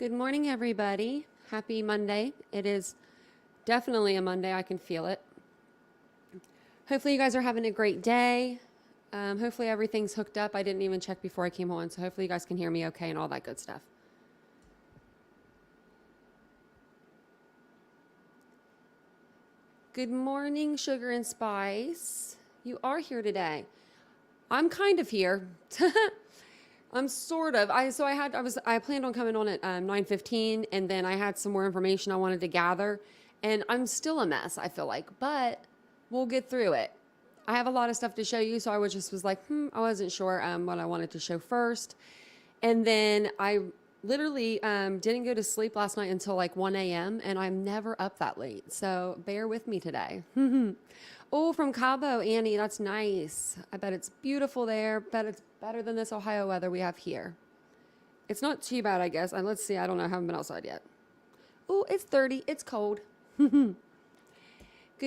Good morning, everybody. Happy Monday. It is definitely a Monday. I can feel it. Hopefully, you guys are having a great day. Hopefully, everything's hooked up. I didn't even check before I came on, so hopefully, you guys can hear me okay and all that good stuff. Good morning, Sugar and Spice. You are here today. I'm kind of here. I'm sort of. I planned on coming on at 9:15, and then I had some more information I wanted to gather, and I'm still a mess, I feel like, but we'll get through it. I have a lot of stuff to show you, so I was like, I wasn't sure what I wanted to show first. And then I literally didn't go to sleep last night until like 1 a.m., and I'm never up that late. So bear with me today. Oh, from Cabo, Annie, that's nice. I bet it's beautiful there. Bet it's better than this Ohio weather we have here. It's not too bad, I guess. And let's see, I don't know, I haven't been outside yet. Oh, it's 30. It's cold. Good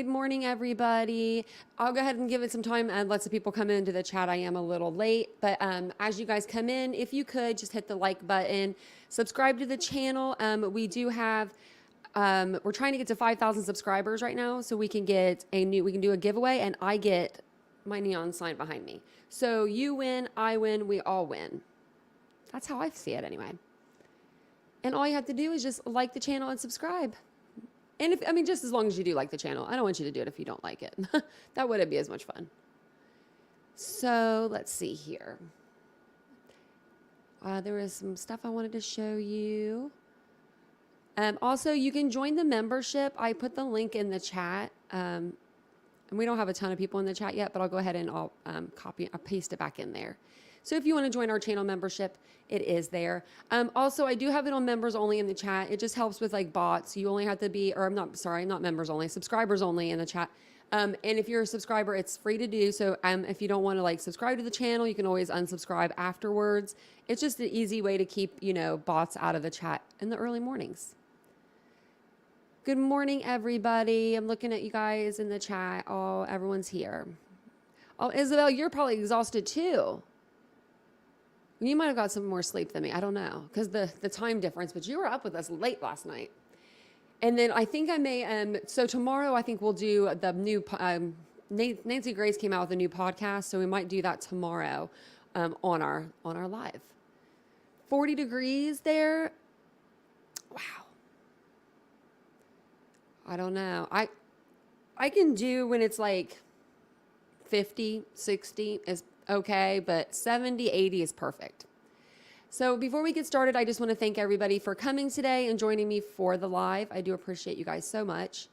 morning, everybody. I'll go ahead and give it some time and let some people come into the chat. I am a little late, but as you guys come in, if you could just hit the like button, subscribe to the channel. We do have, we're trying to get to 5,000 subscribers right now, so we can do a giveaway, and I get my neon sign behind me. So you win, I win, we all win. That's how I see it anyway. And all you have to do is just like the channel and subscribe. And just as long as you do like the channel. I don't want you to do it if you don't like it. That wouldn't be as much fun. So let's see here. There is some stuff I wanted to show you. Also, you can join the membership. I put the link in the chat. And we don't have a ton of people in the chat yet, but I'll go ahead and I'll paste it back in there. So if you want to join our channel membership, it is there. Also, I do have it on members only in the chat. It just helps with like bots. You only have to be, or not members only, subscribers only in the chat. And if you're a subscriber, it's free to do. So if you don't want to like subscribe to the channel, you can always unsubscribe afterwards. It's just an easy way to keep, bots out of the chat in the early mornings. Good morning, everybody. I'm looking at you guys in the chat. Oh, everyone's here. Oh, Isabel, you're probably exhausted too. You might have got some more sleep than me. I don't know, because the time difference, but you were up with us late last night. And then I think I may, so tomorrow I think we'll do the new, Nancy Grace came out with a new podcast, so we might do that tomorrow on our live. 40 degrees there. Wow. I don't know. I can do when it's like 50, 60 is okay, but 70, 80 is perfect. So before we get started, I just want to thank everybody for coming today and joining me for the live. I do appreciate you guys so much.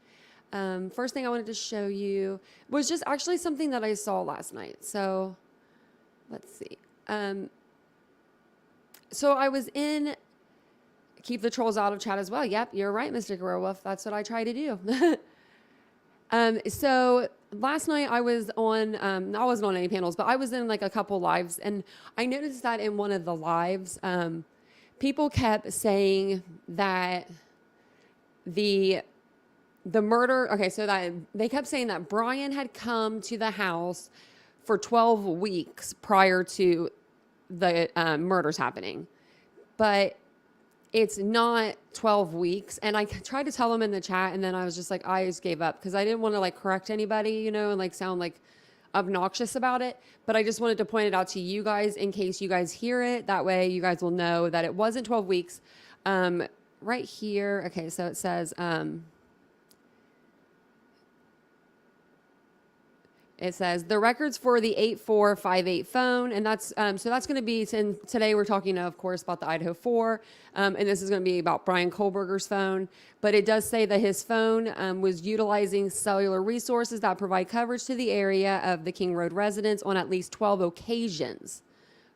First thing I wanted to show you was just actually something that I saw last night. So let's see. So I was in Keep the Trolls Out of Chat as well. Yep, you're right, Mr. Werewolf. That's what I try to do. So last night I was on, I wasn't on any panels, but I was in like a couple lives, and I noticed that in one of the lives, people kept saying that the murder, okay, so that they kept saying that Bryan had come to the house for 12 weeks prior to the murders happening, but it's not 12 weeks. And I tried to tell them in the chat, and then I was just like, I just gave up because I didn't want to like correct anybody, and like sound like obnoxious about it. But I just wanted to point it out to you guys in case you guys hear it. That way you guys will know that it wasn't 12 weeks. Right here. Okay. So it says, the records for the 8458 phone, and that's so that's going to be, today we're talking, of course, about the Idaho 4, and this is going to be about Bryan Kohberger's phone, but it does say that his phone was utilizing cellular resources that provide coverage to the area of the King Road residence on at least 12 occasions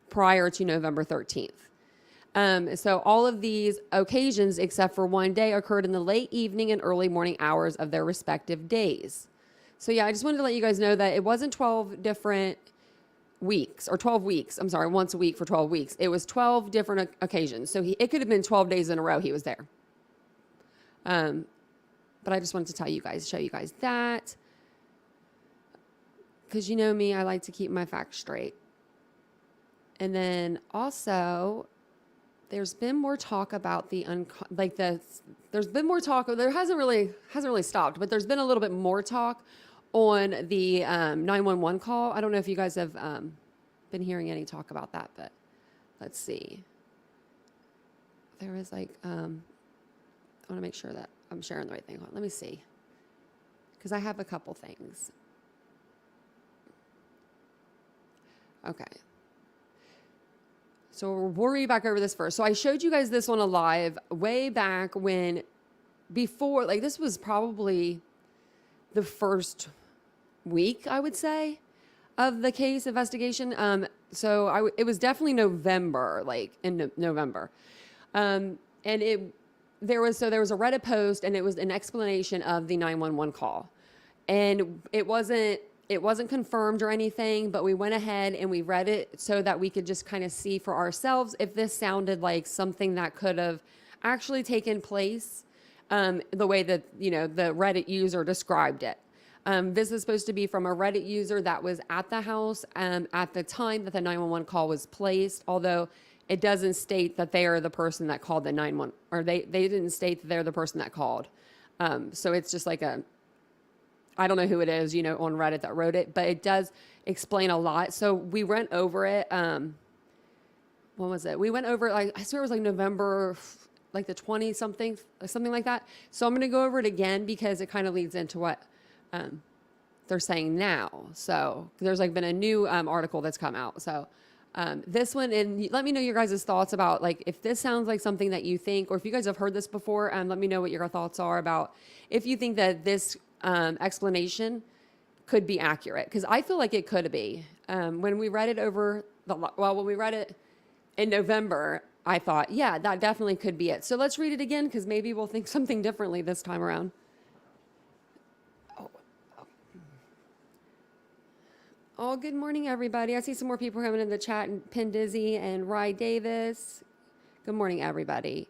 prior to November 13th. So all of these occasions, except for one day, occurred in the late evening and early morning hours of their respective days. So yeah, I just wanted to let you guys know that it wasn't 12 different weeks, or 12 weeks. I'm sorry, once a week for 12 weeks. It was 12 different occasions. So it could have been 12 days in a row he was there. But I just wanted to show you guys that. Because you know me, I like to keep my facts straight. And then also, there's been more talk about there's been more talk. There hasn't really stopped, but there's been a little bit more talk on the 911 call. I don't know if you guys have been hearing any talk about that, but let's see. There was I want to make sure that I'm sharing the right thing. Hold on, let me see, because I have a couple things. Okay. So we'll read back over this first. So I showed you guys this on a live way back when, before, this was probably the first week, I would say, of the case investigation. It was definitely November, in November. There was a Reddit post, and it was an explanation of the 911 call. And it wasn't confirmed or anything, but we went ahead and we read it so that we could just kind of see for ourselves if this sounded like something that could have actually taken place, the way that, the Reddit user described it. This is supposed to be from a Reddit user that was at the house at the time that the 911 call was placed, although it doesn't state that they are the person that called the 911, or they didn't state that they're the person that called. So it's just I don't know who it is, on Reddit that wrote it, but it does explain a lot. So we went over it. When was it? We went over I swear it was November, the 20 something, something like that. So I'm going to go over it again because it kind of leads into what they're saying now. So there's been a new article that's come out. So this one, and let me know your guys' thoughts about if this sounds like something that you think, or if you guys have heard this before, let me know what your thoughts are about if you think that this explanation could be accurate, because I feel like it could be. When we read it when we read it in November, I thought, yeah, that definitely could be it. So let's read it again, because maybe we'll think something differently this time around. Oh, good morning, everybody. I see some more people coming in the chat, and Pin Dizzy and Rye Davis. Good morning, everybody.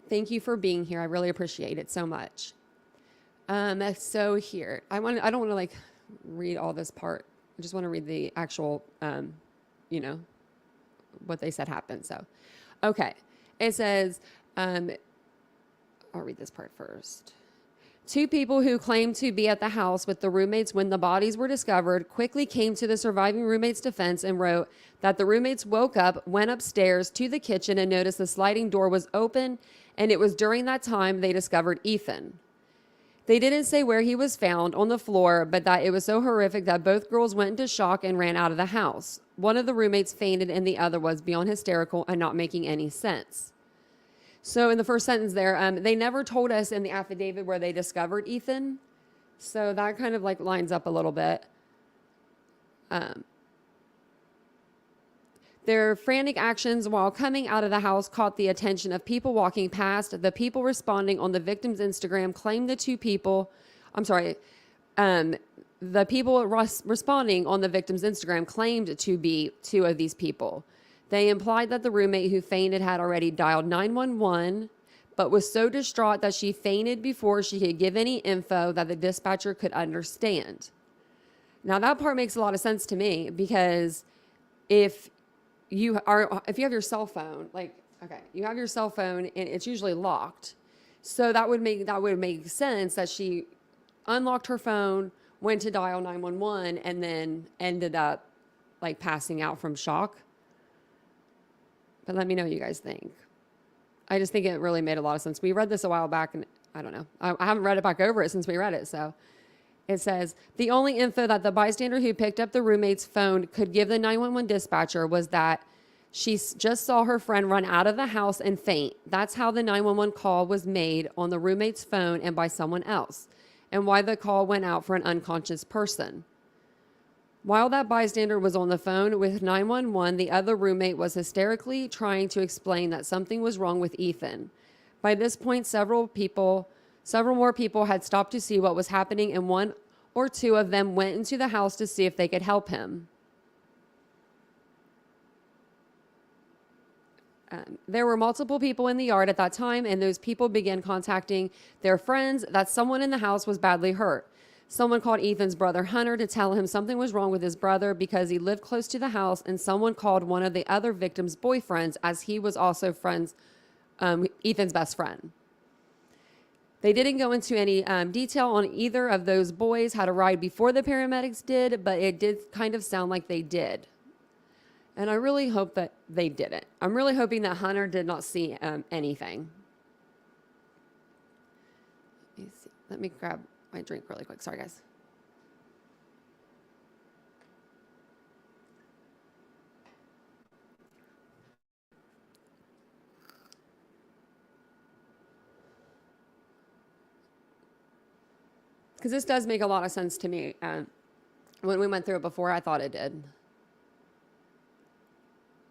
Thank you for being here. I really appreciate it so much. So here, I don't want to read all this part. I just want to read the actual, what they said happened. So, okay. It says, I'll read this part first. 2 people who claimed to be at the house with the roommates when the bodies were discovered quickly came to the surviving roommate's defense and wrote that the roommates woke up, went upstairs to the kitchen, and noticed the sliding door was open, and it was during that time they discovered Ethan. They didn't say where he was found on the floor, but that it was so horrific that both girls went into shock and ran out of the house. One of the roommates fainted and the other was beyond hysterical and not making any sense. So in the first sentence there, they never told us in the affidavit where they discovered Ethan. So that kind of lines up a little bit. Their frantic actions while coming out of the house caught the attention of people walking past. The people responding on the victim's Instagram claimed the people responding on the victim's Instagram claimed to be 2 of these people. They implied that the roommate who fainted had already dialed 911, but was so distraught that she fainted before she could give any info that the dispatcher could understand. Now that part makes a lot of sense to me, because if you have your cell phone, you have your cell phone and it's usually locked. So that would make sense that she unlocked her phone, went to dial 911, and then ended up passing out from shock. But let me know what you guys think. I just think it really made a lot of sense. We read this a while back, and I don't know. I haven't read it back over it since we read it. So it says, the only info that the bystander who picked up the roommate's phone could give the 911 dispatcher was that she just saw her friend run out of the house and faint. That's how the 911 call was made on the roommate's phone and by someone else, and why the call went out for an unconscious person. While that bystander was on the phone with 911, the other roommate was hysterically trying to explain that something was wrong with Ethan. By this point, several more people had stopped to see what was happening, and 1 or 2 of them went into the house to see if they could help him. There were multiple people in the yard at that time, and those people began contacting their friends that someone in the house was badly hurt. Someone called Ethan's brother Hunter to tell him something was wrong with his brother because he lived close to the house, and someone called one of the other victims' boyfriends, as he was also Ethan's best friend. They didn't go into any detail on either of those boys had arrived before the paramedics did, but it did kind of sound like they did. And I really hope that they didn't. I'm really hoping that Hunter did not see anything. Let me see. Let me grab my drink really quick. Sorry, guys. Because this does make a lot of sense to me. When we went through it before, I thought it did.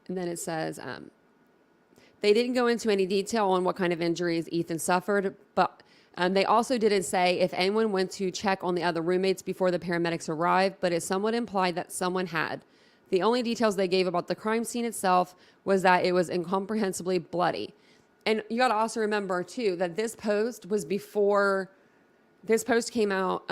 And then it says, they didn't go into any detail on what kind of injuries Ethan suffered, but they also didn't say if anyone went to check on the other roommates before the paramedics arrived, but it somewhat implied that someone had. The only details they gave about the crime scene itself was that it was incomprehensibly bloody. And you got to also remember, too, that this post was before, this post came out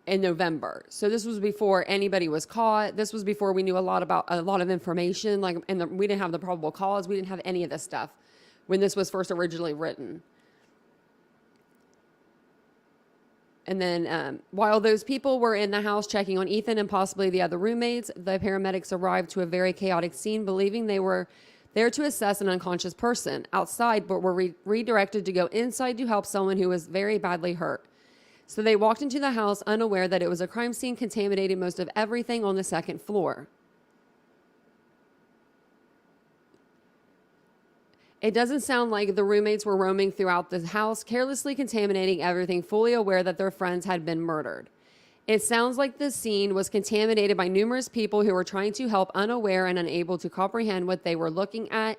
in November. So this was before anybody was caught. This was before we knew a lot of information. We didn't have the probable cause. We didn't have any of this stuff when this was first originally written. And then while those people were in the house checking on Ethan and possibly the other roommates, the paramedics arrived to a very chaotic scene, believing they were there to assess an unconscious person outside, but were redirected to go inside to help someone who was very badly hurt. So they walked into the house unaware that it was a crime scene, contaminating most of everything on the second floor. It doesn't sound like the roommates were roaming throughout the house, carelessly contaminating everything, fully aware that their friends had been murdered. It sounds like the scene was contaminated by numerous people who were trying to help, unaware and unable to comprehend what they were looking at,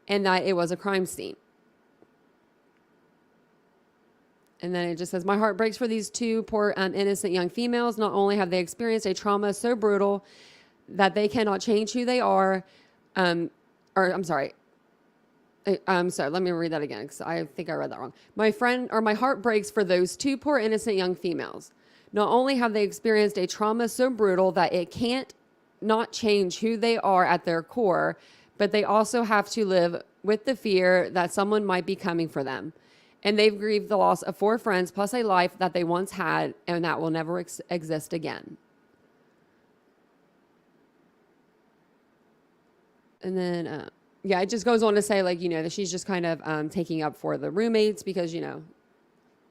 and that it was a crime scene. And then it just says, my heart breaks for these two poor, innocent young females. Not only have they experienced a trauma so brutal that they cannot change who they are, I'm sorry, let me read that again, because I think I read that wrong. My heart breaks for those two poor innocent young females. Not only have they experienced a trauma so brutal that it can't not change who they are at their core, but they also have to live with the fear that someone might be coming for them. And they've grieved the loss of 4 friends plus a life that they once had and that will never exist again. And then, it just goes on to say, that she's just kind of taking up for the roommates because,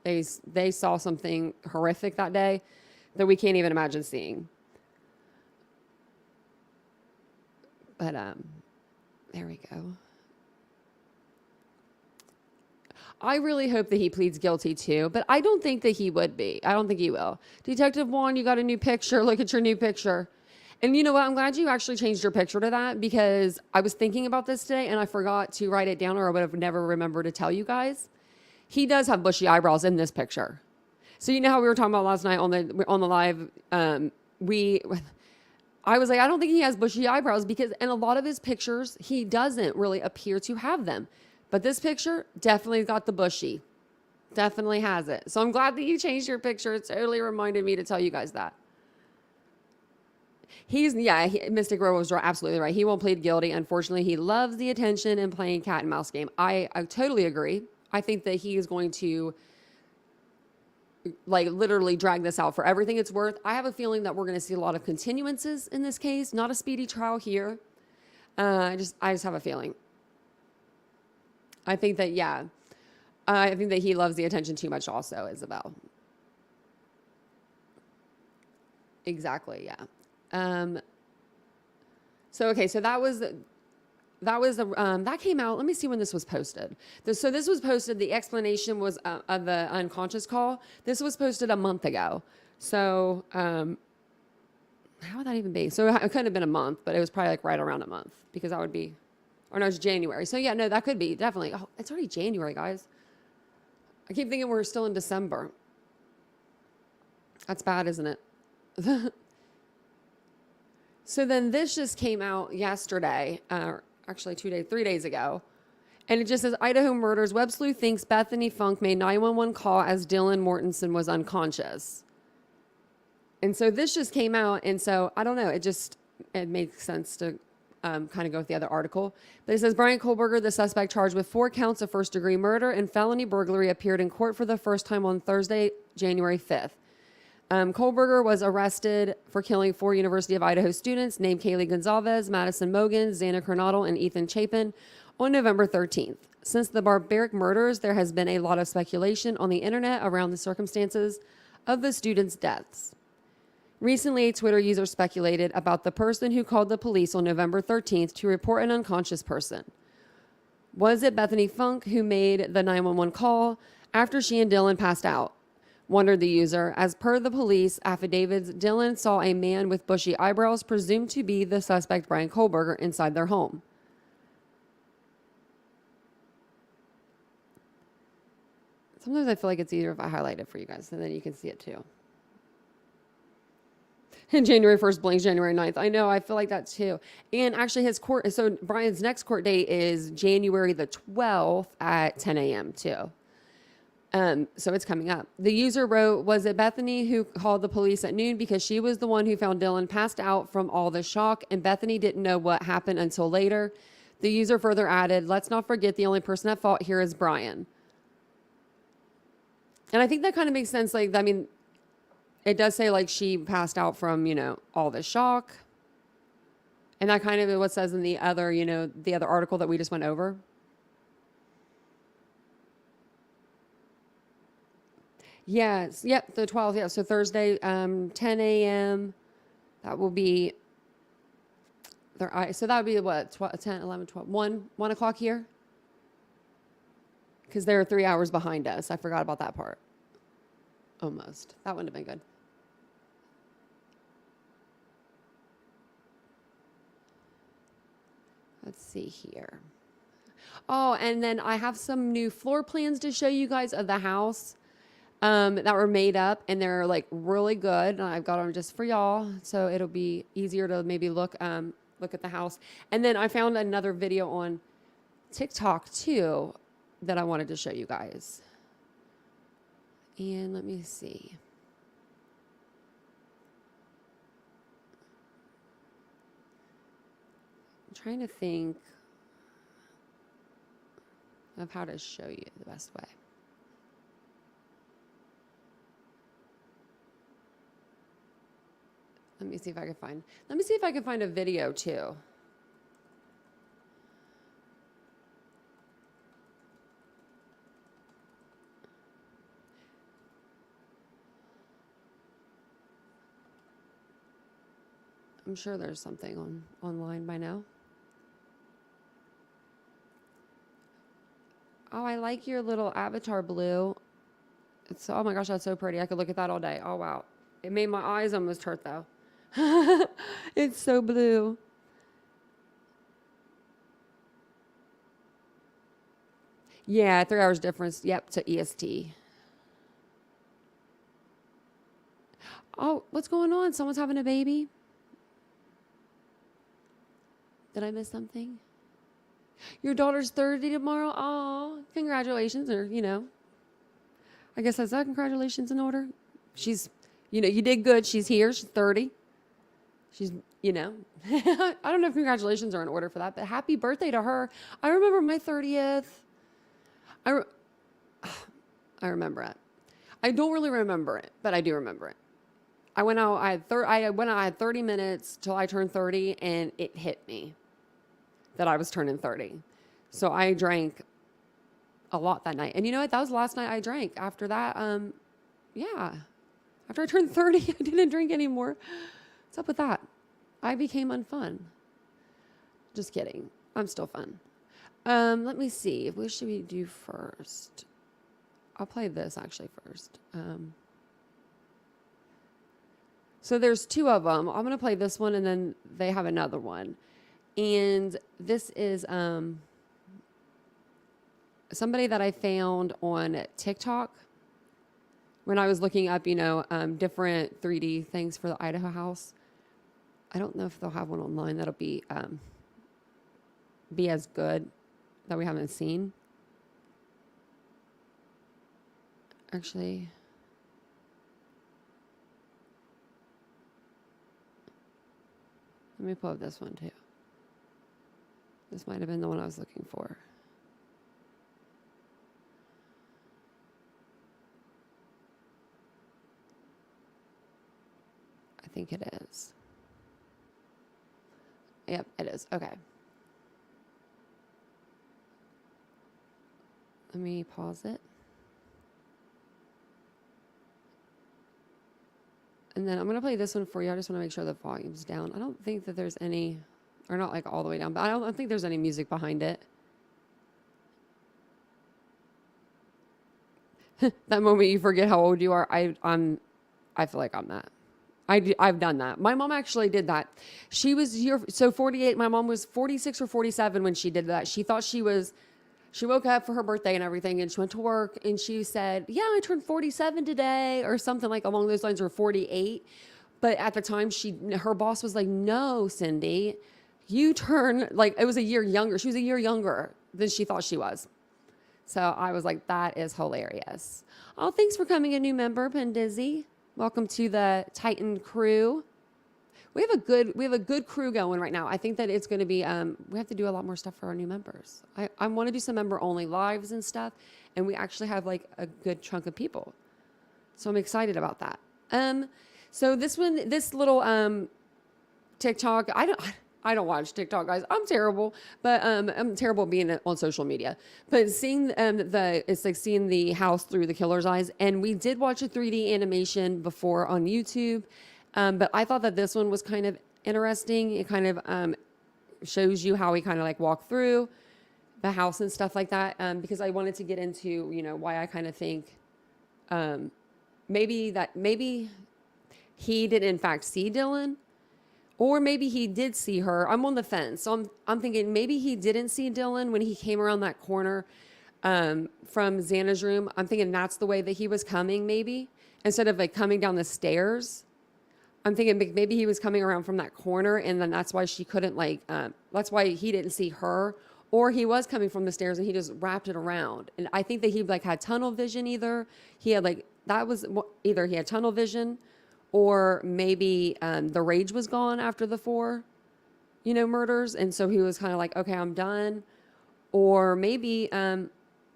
they saw something horrific that day that we can't even imagine seeing. But there we go. I really hope that he pleads guilty too, but I don't think that he would be. I don't think he will. Detective Juan, you got a new picture. Look at your new picture. And you know what? I'm glad you actually changed your picture to that because I was thinking about this today and I forgot to write it down, or I would have never remembered to tell you guys. He does have bushy eyebrows in this picture. So you know how we were talking about last night on the live, I was like, I don't think he has bushy eyebrows because in a lot of his pictures, he doesn't really appear to have them. But this picture definitely got the bushy. Definitely has it. So I'm glad that you changed your picture. It totally reminded me to tell you guys that. Mystic Rowe was absolutely right. He won't plead guilty. Unfortunately, he loves the attention and playing cat and mouse game. I totally agree. I think that he is going to literally drag this out for everything it's worth. I have a feeling that we're going to see a lot of continuances in this case, not a speedy trial here. I just have a feeling. I think that he loves the attention too much also, Isabel. Exactly, yeah. So that came out. Let me see when this was posted. So this was posted. The explanation was of the unconscious call. This was posted a month ago. So how would that even be? So it couldn't have been a month, but it was probably right around a month because that would be, or no, it's January. So yeah, no, that could be definitely. Oh, it's already January, guys. I keep thinking we're still in December. That's bad, isn't it? So then this just came out yesterday, actually 3 days ago. And it just says, Idaho murders. Web sleuth thinks Bethany Funk made 911 call as Dylan Mortensen was unconscious. And so this just came out. And so I don't know. It makes sense to kind of go with the other article. But it says Bryan Kohberger, the suspect charged with 4 counts of first-degree murder and felony burglary, appeared in court for the first time on Thursday, January 5th. Kohberger was arrested for killing 4 University of Idaho students named Kaylee Gonzalez, Madison Mogan, Xana Coronado, and Ethan Chapin on November 13th. Since the barbaric murders, there has been a lot of speculation on the internet around the circumstances of the students' deaths. Recently, a Twitter user speculated about the person who called the police on November 13th to report an unconscious person. Was it Bethany Funk who made the 911 call after she and Dylan passed out? Wondered the user. As per the police affidavits, Dylan saw a man with bushy eyebrows, presumed to be the suspect Bryan Kohberger, inside their home. Sometimes I feel like it's easier if I highlight it for you guys, so then you can see it too. And January 1st blanks January 9th. I know, I feel like that too. And actually so Bryan's next court date is January the 12th at 10 a.m. too. So it's coming up. The user wrote, was it Bethany who called the police at noon because she was the one who found Dylan passed out from all the shock, and Bethany didn't know what happened until later. The user further added, let's not forget the only person at fault here is Bryan. And I think that kind of makes sense. Like, I mean, it does say like she passed out from, all the shock. And that kind of what it says in the other, the other article that we just went over. Yes. Yep. The 12th. Yeah. So Thursday, 10 a.m. That will be so that would be what? 10, 11, 12, 1 o'clock here. Because they're 3 hours behind us. I forgot about that part. Almost. That wouldn't have been good. Let's see here. Oh, and then I have some new floor plans to show you guys of the house that were made up, and they're like really good. And I've got them just for y'all, so it'll be easier to maybe look at the house. And then I found another video on TikTok too that I wanted to show you guys. And let me see. I'm trying to think of how to show you the best way. Let me see if I can find a video too. I'm sure there's something online by now. Oh, I like your little avatar blue. Oh my gosh, that's so pretty. I could look at that all day. Oh, wow. It made my eyes almost hurt though. It's so blue. Yeah, 3 hours difference. Yep, to EST. Oh, what's going on? Someone's having a baby? Did I miss something? Your daughter's 30 tomorrow? Oh, congratulations. Or, I guess that's that. Congratulations in order. She's, you did good. She's here. She's 30. She's, I don't know if congratulations are in order for that, but happy birthday to her. I remember my 30th. I remember it. I don't really remember it, but I do remember it. I went out, I had 30 minutes till I turned 30, and it hit me that I was turning 30. So I drank a lot that night. And you know what? That was the last night I drank. After that, after I turned 30, I didn't drink anymore. What's up with that? I became unfun. Just kidding. I'm still fun. Let me see. What should we do first? I'll play this actually first. So there's 2 of them. I'm going to play this one, and then they have another one. And this is somebody that I found on TikTok when I was looking up, different 3D things for the Idaho house. I don't know if they'll have one online that'll be as good that we haven't seen. Actually, Let me pull up this one too. This might have been the one I was looking for. I think it is. Yep, it is. Okay. Let me pause it. And then I'm going to play this one for you. I just want to make sure the volume's down. I don't think that there's any, or not like all the way down, but I don't think there's any music behind it. That moment you forget how old you are. I feel like I'm that. I've done that. My mom actually did that. She was 48. My mom was 46 or 47 when she did that. She thought she woke up for her birthday and everything, and she went to work, and she said, yeah, I turned 47 today, or something like along those lines, or 48. But at the time, her boss was like, no, Cindy, you turn, like, it was a year younger. She was a year younger than she thought she was. So I was like, that is hilarious. Oh, thanks for coming, a new member, Pendizzy. Welcome to the Titan crew. We have a good crew going right now. I think that it's going to be, we have to do a lot more stuff for our new members. I want to do some member only lives and stuff. And we actually have like a good chunk of people. So I'm excited about that. So this little, TikTok, I don't watch TikTok, guys. I'm terrible, but, I'm terrible being on social media, but seeing, it's like seeing the house through the killer's eyes. And we did watch a 3D animation before on YouTube. But I thought that this one was kind of interesting. It kind of shows you how we kind of like walk through the house and stuff like that. Because I wanted to get into, why I kind of think maybe he did in fact see Dylan, or maybe he did see her. I'm on the fence. So I'm thinking maybe he didn't see Dylan when he came around that corner from Xana's room. I'm thinking that's the way that he was coming, maybe, instead of like coming down the stairs. I'm thinking maybe he was coming around from that corner, and then that's why she couldn't that's why he didn't see her, or he was coming from the stairs and he just wrapped it around. And I think that he like had tunnel vision. Either he had either he had tunnel vision, or maybe the rage was gone after the 4, murders. And so he was kind of like, okay, I'm done. Or maybe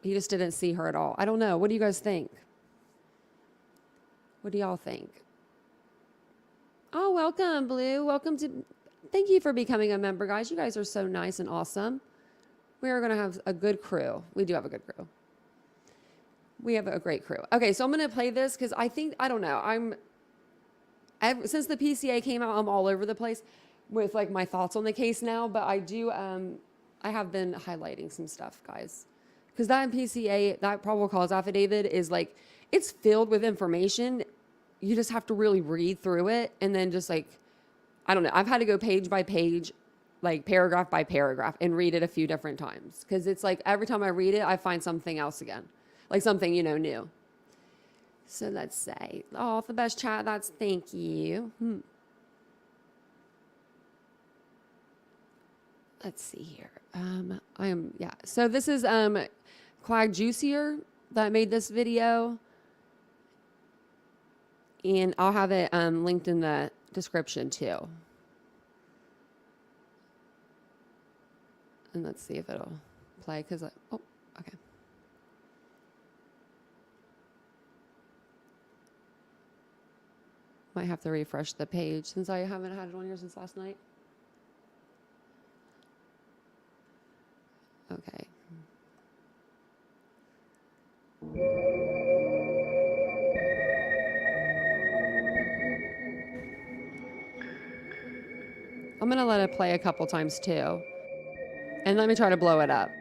he just didn't see her at all. I don't know. What do you guys think? What do y'all think? Oh, welcome, Blue. Thank you for becoming a member, guys. You guys are so nice and awesome. We are going to have a good crew. We do have a good crew. We have a great crew. Okay, so I'm going to play this because I don't know. Since the PCA came out, I'm all over the place with like my thoughts on the case now, but I have been highlighting some stuff, guys. Because that PCA, that probable cause affidavit is like, it's filled with information. You just have to really read through it, and then just like, I don't know. I've had to go page by page, like paragraph by paragraph, and read it a few different times. Because it's like every time I read it, I find something else again. Like something, new. So let's say, oh, the best chat. Thank you. Let's see here. So this is Quag Juicier that made this video. And I'll have it linked in the description too. And let's see if it'll play okay. Might have to refresh the page since I haven't had it on here since last night. Okay. I'm going to let it play a couple times too. And let me try to blow it up.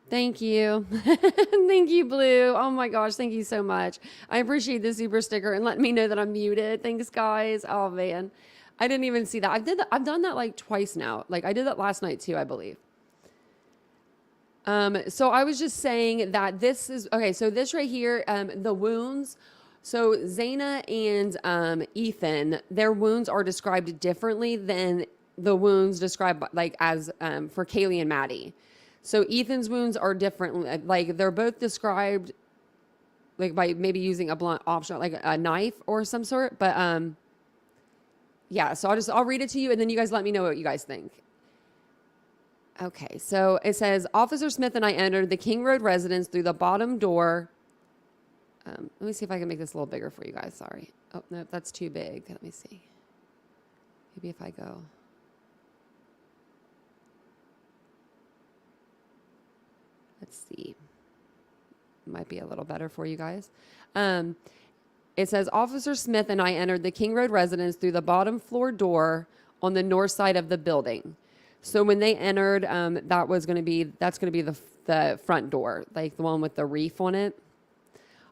Thank you. Thank you, Blue. Oh my gosh, thank you so much. I appreciate the super sticker and letting me know that I'm muted. Thanks, guys. Oh man. I didn't even see that. I've done that like twice now. Like I did that last night too, I believe. So I was just saying that this is okay. So this right here, the wounds. So Zaina and Ethan, their wounds are described differently than the wounds described like as for Kaylee and Maddie. So Ethan's wounds are different. Like they're both described like by maybe using a blunt option, like a knife or some sort. But yeah. So I'll read it to you, and then you guys let me know what you guys think. Okay, so it says, Officer Smith and I entered the King Road residence through the bottom door. Let me see if I can make this a little bigger for you guys. Sorry. Oh, no, that's too big. Let me see. Maybe if I go. Let's see. Might be a little better for you guys. It says, Officer Smith and I entered the King Road residence through the bottom floor door on the north side of the building. So when they entered, that's going to be the front door, like the one with the reef on it.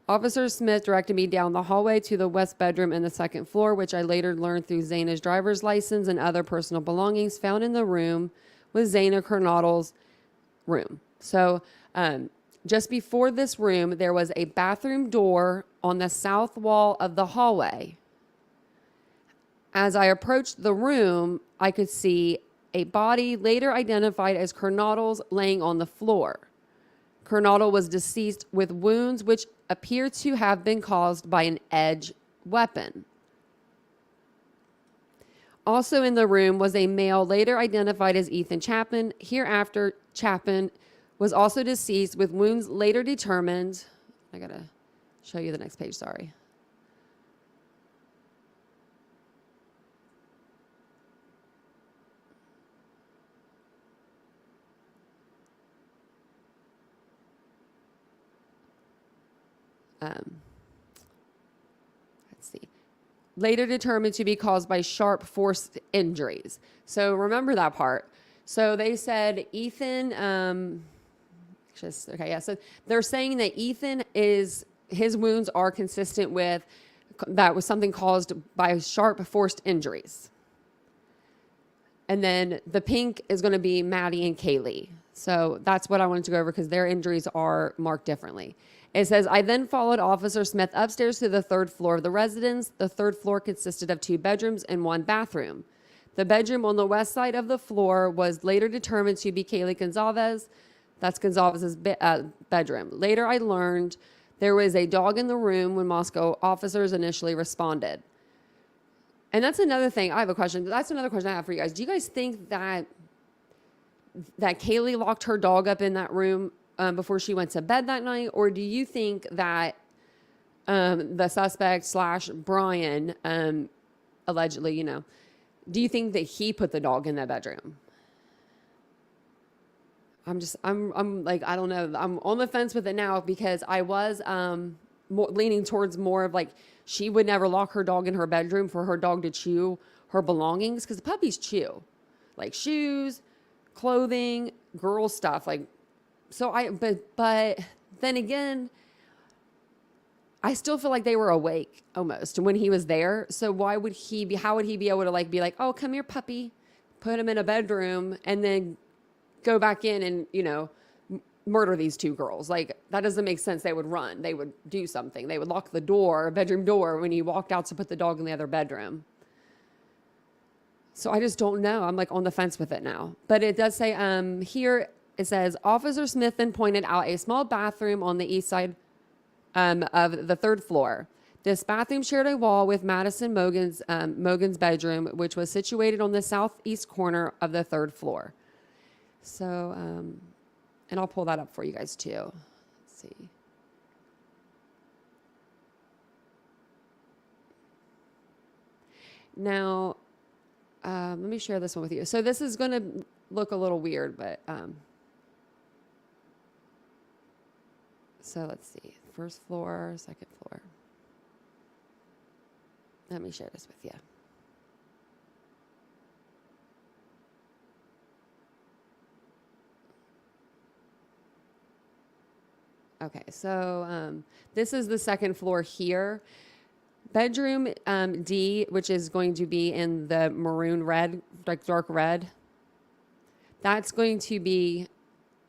Officer Smith directed me down the hallway to the west bedroom in the second floor, which I later learned through Zaina's driver's license and other personal belongings found in the room was Zaina Kernodle's room. So just before this room, there was a bathroom door on the south wall of the hallway. As I approached the room, I could see a body later identified as Kernodle's laying on the floor. Kernodle was deceased with wounds which appear to have been caused by an edge weapon. Also in the room was a male later identified as Ethan Chapman. Hereafter, Chapman was also deceased with wounds later determined. I gotta show you the next page, sorry. Let's see. Later determined to be caused by sharp force injuries. So remember that part. So they said Ethan, okay, yeah. So they're saying that his wounds are consistent with that was something caused by sharp forced injuries. And then the pink is going to be Maddie and Kaylee. So that's what I wanted to go over because their injuries are marked differently. It says, I then followed Officer Smith upstairs to the third floor of the residence. The third floor consisted of 2 bedrooms and 1 bathroom. The bedroom on the west side of the floor was later determined to be Kaylee Gonzalez. That's Gonzalez's bedroom. Later, I learned there was a dog in the room when Moscow officers initially responded. And that's another thing. I have a question. That's another question I have for you guys. Do you guys think that Kaylee locked her dog up in that room before she went to bed that night? Or do you think that the suspect / Bryan, allegedly, do you think that he put the dog in that bedroom? I'm like, I don't know. I'm on the fence with it now because I was leaning towards more of like, she would never lock her dog in her bedroom for her dog to chew her belongings because puppies chew, like shoes, clothing, girl stuff. Like, so but then again, I still feel like they were awake almost when he was there. So how would he be able to be like, oh, come here, puppy, put him in a bedroom and then go back in and, murder these 2 girls? Like, that doesn't make sense. They would run. They would do something. They would lock the bedroom door when he walked out to put the dog in the other bedroom. So I just don't know. I'm like on the fence with it now. But it does say here, it says, Officer Smith then pointed out a small bathroom on the east side of the third floor. This bathroom shared a wall with Madison Mogan's bedroom, which was situated on the southeast corner of the third floor. So, and I'll pull that up for you guys too. Let's see. Now, let me share this one with you. So this is going to look a little weird, but so let's see. First floor, second floor. Let me share this with you. Okay, so this is the second floor here. Bedroom D, which is going to be in the maroon red, like dark red. That's going to be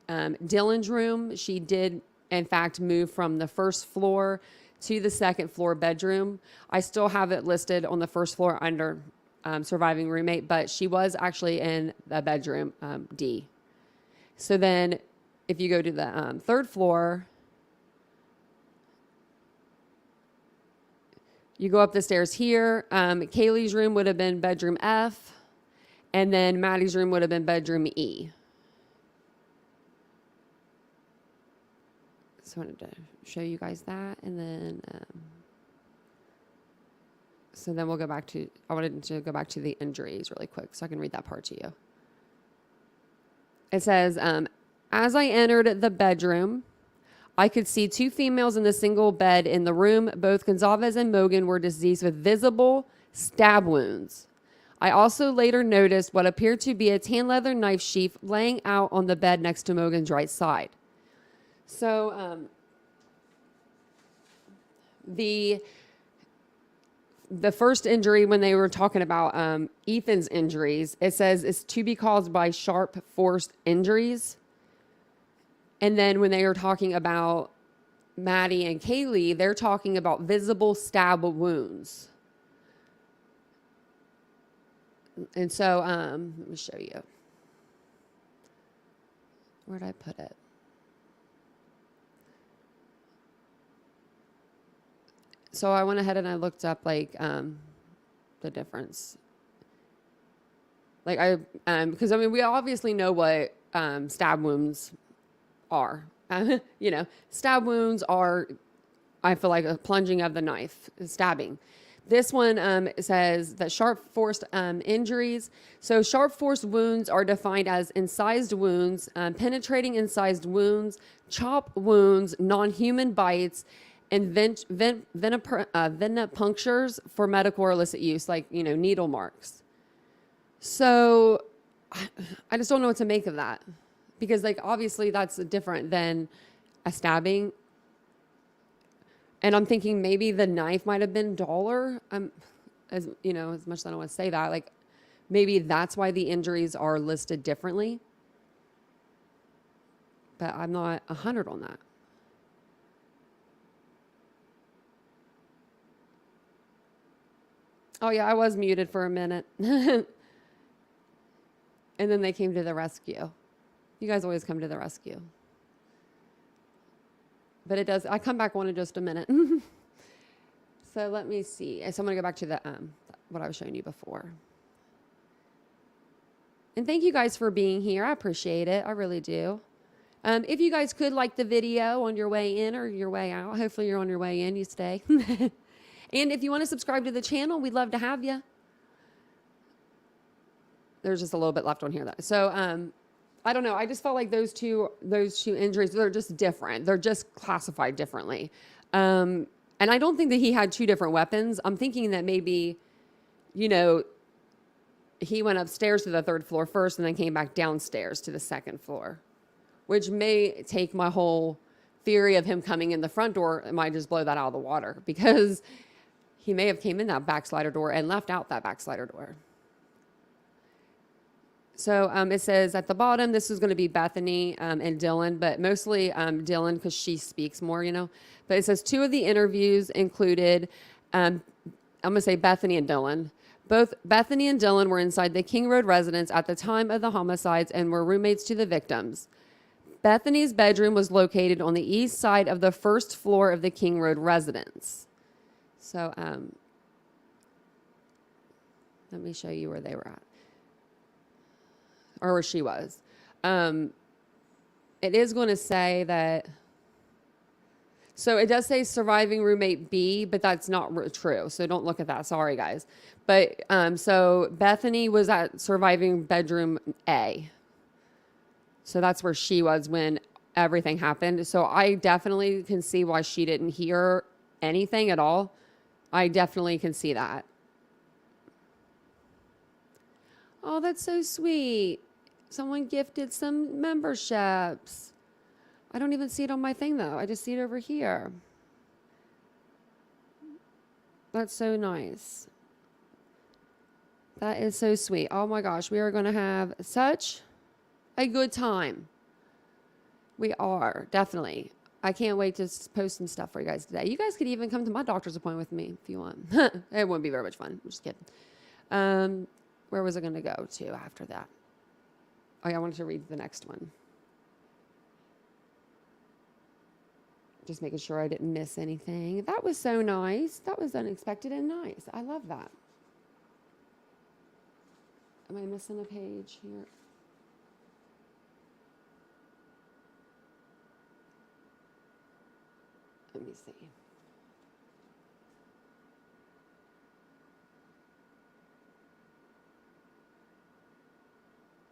Dylan's room. She did, in fact, move from the first floor to the second floor bedroom. I still have it listed on the first floor under surviving roommate, but she was actually in the bedroom D. So then if you go to the third floor, you go up the stairs here. Kaylee's room would have been bedroom F, and then Maddie's room would have been bedroom E. So I wanted to show you guys that, and then so then we'll go back to, I wanted to go back to the injuries really quick so I can read that part to you. It says, as I entered the bedroom, I could see two females in the single bed in the room. Both Gonzalez and Mogan were deceased with visible stab wounds. I also later noticed what appeared to be a tan leather knife sheath laying out on the bed next to Mogan's right side. So the first injury, when they were talking about Ethan's injuries, it says it's to be caused by sharp force injuries. And then when they were talking about Maddie and Kaylee, they're talking about visible stab wounds. And so let me show you. Where'd I put it? So I went ahead and I looked up like the difference. Like because I mean we obviously know what stab wounds are. You know, stab wounds are, I feel like, a plunging of the knife, stabbing. This one says that sharp force injuries. So sharp force wounds are defined as incised wounds, penetrating incised wounds, chop wounds, non-human bites, and venipunctures for medical or illicit use, like, you know, needle marks. So I just don't know what to make of that, because like obviously that's different than a stabbing. And I'm thinking maybe the knife might have been duller. As you know, as much as I don't want to say that, like maybe that's why the injuries are listed differently. But I'm not 100 on that. Oh yeah, I was muted for a minute. And then they came to the rescue. You guys always come to the rescue. But it does, I come back on in just a minute. So let me see. So I'm going to go back to the what I was showing you before. And thank you guys for being here. I appreciate it. I really do. If you guys could like the video on your way in or your way out, hopefully you're on your way in, you stay. And if you want to subscribe to the channel, we'd love to have you. There's just a little bit left on here though. So I don't know. I just felt like those two injuries, they're just different. They're just classified differently. And I don't think that he had two different weapons. I'm thinking that maybe, you know, he went upstairs to the third floor first and then came back downstairs to the second floor, which may take my whole theory of him coming in the front door. It might just blow that out of the water, because he may have came in that back slider door and left out that back slider door. So it says at the bottom, this is going to be Bethany and Dylan, but mostly Dylan because she speaks more, you know. But it says two of the interviews included, I'm going to say Bethany and Dylan. Both Bethany and Dylan were inside the King Road residence at the time of the homicides and were roommates to the victims. Bethany's bedroom was located on the east side of the first floor of the King Road residence. So let me show you where they were at. Or where she was. It is going to say that, so it does say surviving roommate B, but that's not true. So don't look at that. Sorry, guys. But so Bethany was at surviving bedroom A. So that's where she was when everything happened. So I definitely can see why she didn't hear anything at all. I definitely can see that. Oh, that's so sweet. Someone gifted some memberships. I don't even see it on my thing though. I just see it over here. That's so nice. That is so sweet. Oh my gosh, we are going to have such a good time. We are, definitely. I can't wait to post some stuff for you guys today. You guys could even come to my doctor's appointment with me if you want. It wouldn't be very much fun. I'm just kidding. Where was I going to go to after that? Oh, yeah, I wanted to read the next one. Just making sure I didn't miss anything. That was so nice. That was unexpected and nice. I love that. Am I missing a page here? Let me see.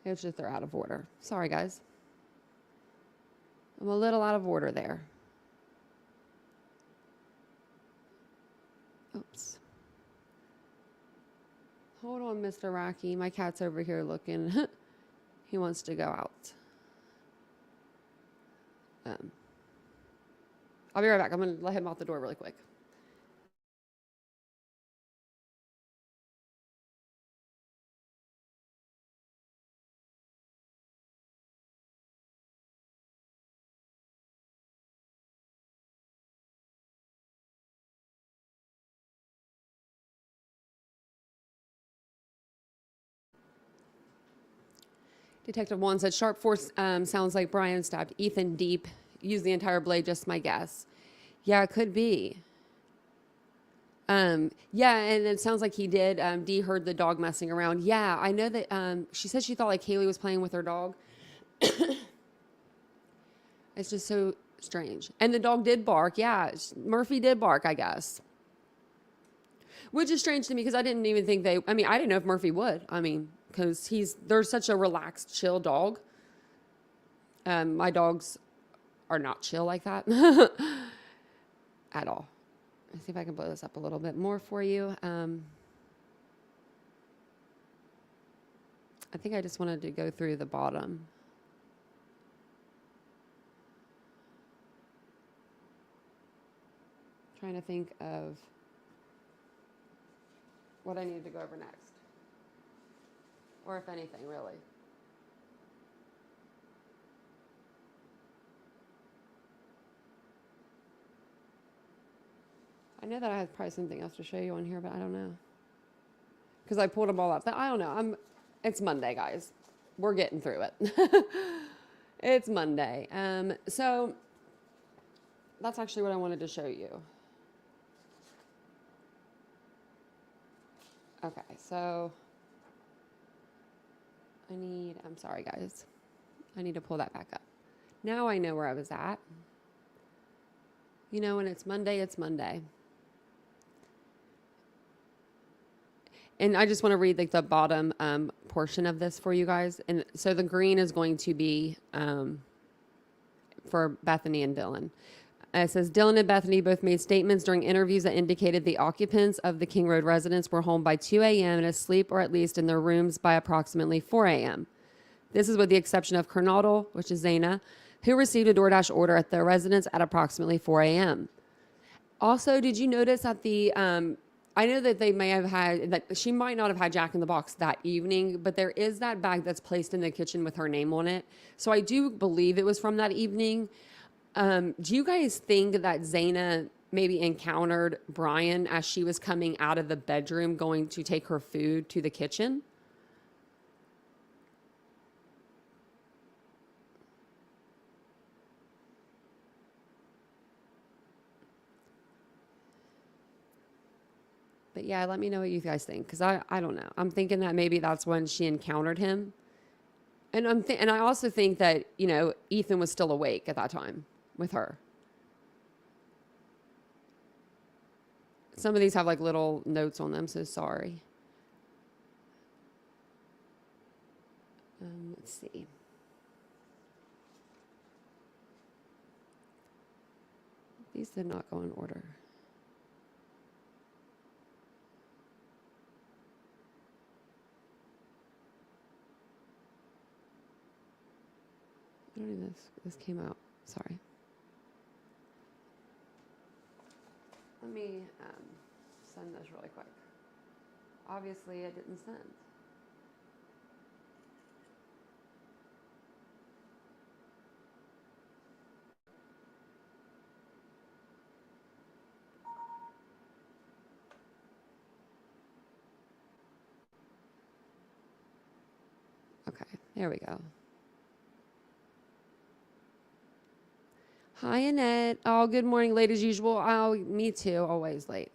It's just they're out of order. Sorry, guys. I'm a little out of order there. Oops. Hold on, Mr. Rocky. My cat's over here looking. He wants to go out. I'll be right back. I'm going to let him out the door really quick. Detective 1 said, sharp force sounds like Bryan stabbed Ethan deep. Used the entire blade, just my guess. Yeah, it could be. Yeah, and it sounds like he did. Dee heard the dog messing around. Yeah, I know that she said she thought like Kaylee was playing with her dog. It's just so strange. And the dog did bark. Yeah, Murphy did bark, I guess. Which is strange to me because I didn't even think I didn't know if Murphy would. Because they're such a relaxed, chill dog. My dogs are not chill like that at all. Let's see if I can blow this up a little bit more for you. I think I just wanted to go through the bottom. Trying to think of what I needed to go over next. Or if anything, really. I know that I have probably something else to show you on here, but I don't know. Because I pulled them all up. But I don't know. It's Monday, guys. We're getting through it. It's Monday. So that's actually what I wanted to show you. Okay, so I'm sorry, guys. I need to pull that back up. Now I know where I was at. You know, when it's Monday, it's Monday. And I just want to read like the bottom portion of this for you guys. And so the green is going to be for Bethany and Dylan. It says, Dylan and Bethany both made statements during interviews that indicated the occupants of the King Road residence were home by 2 a.m. and asleep or at least in their rooms by approximately 4 a.m. This is with the exception of Kernodle, which is Zaina, who received a DoorDash order at their residence at approximately 4 a.m. Also, did you notice that I know that they may have had, that she might not have had Jack in the Box that evening, but there is that bag that's placed in the kitchen with her name on it. So I do believe it was from that evening. Do you guys think that Zaina maybe encountered Bryan as she was coming out of the bedroom going to take her food to the kitchen? But yeah, let me know what you guys think, because I don't know. I'm thinking that maybe that's when she encountered him. And and I also think that, you know, Ethan was still awake at that time with her. Some of these have like little notes on them, so sorry. Let's see. These did not go in order. I don't know if this came out. Sorry. Let me send this really quick. Obviously, it didn't send. Okay, there we go. Hi, Annette. Oh, good morning, late as usual. Oh, me too, always late.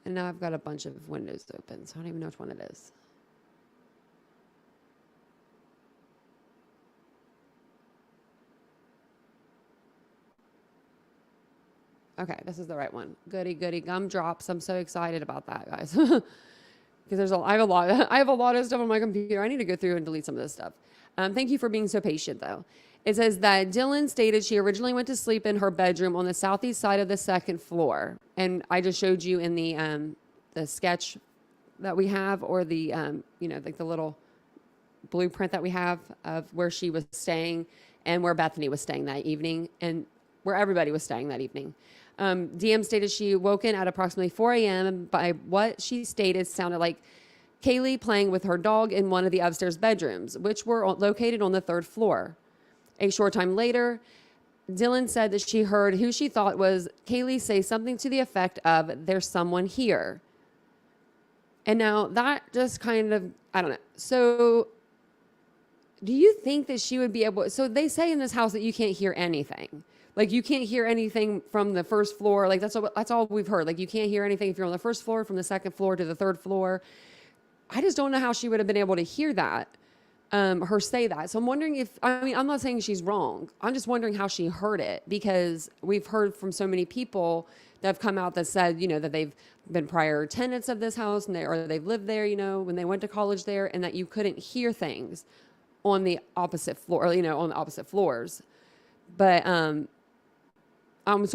And now I've got a bunch of windows open, so I don't even know which one it is. Okay, this is the right one. Goody, goody, gumdrops. I'm so excited about that, guys. Because I have a lot of stuff on my computer. I need to go through and delete some of this stuff. Thank you for being so patient, though. It says that Dylan stated she originally went to sleep in her bedroom on the southeast side of the second floor, and I just showed you in the sketch that we have, or the like the little blueprint that we have of where she was staying and where Bethany was staying that evening, and where everybody was staying that evening. DM stated she woken at approximately 4 a.m. by what she stated sounded like Kaylee playing with her dog in one of the upstairs bedrooms, which were located on the third floor. A short time later, Dylan said that she heard who she thought was Kaylee say something to the effect of, "There's someone here." And now that just kind of, I don't know. So do you think that she would be able, so they say in this house that you can't hear anything. Like you can't hear anything from the first floor. Like that's all we've heard. Like you can't hear anything if you're on the first floor, from the second floor to the third floor. I just don't know how she would have been able to hear that, her say that. So I'm wondering I'm not saying she's wrong. I'm just wondering how she heard it, because we've heard from so many people that have come out that said, that they've been prior tenants of this house, and they've lived there, when they went to college there, and that you couldn't hear things on the opposite floor, on the opposite floors. But, I'm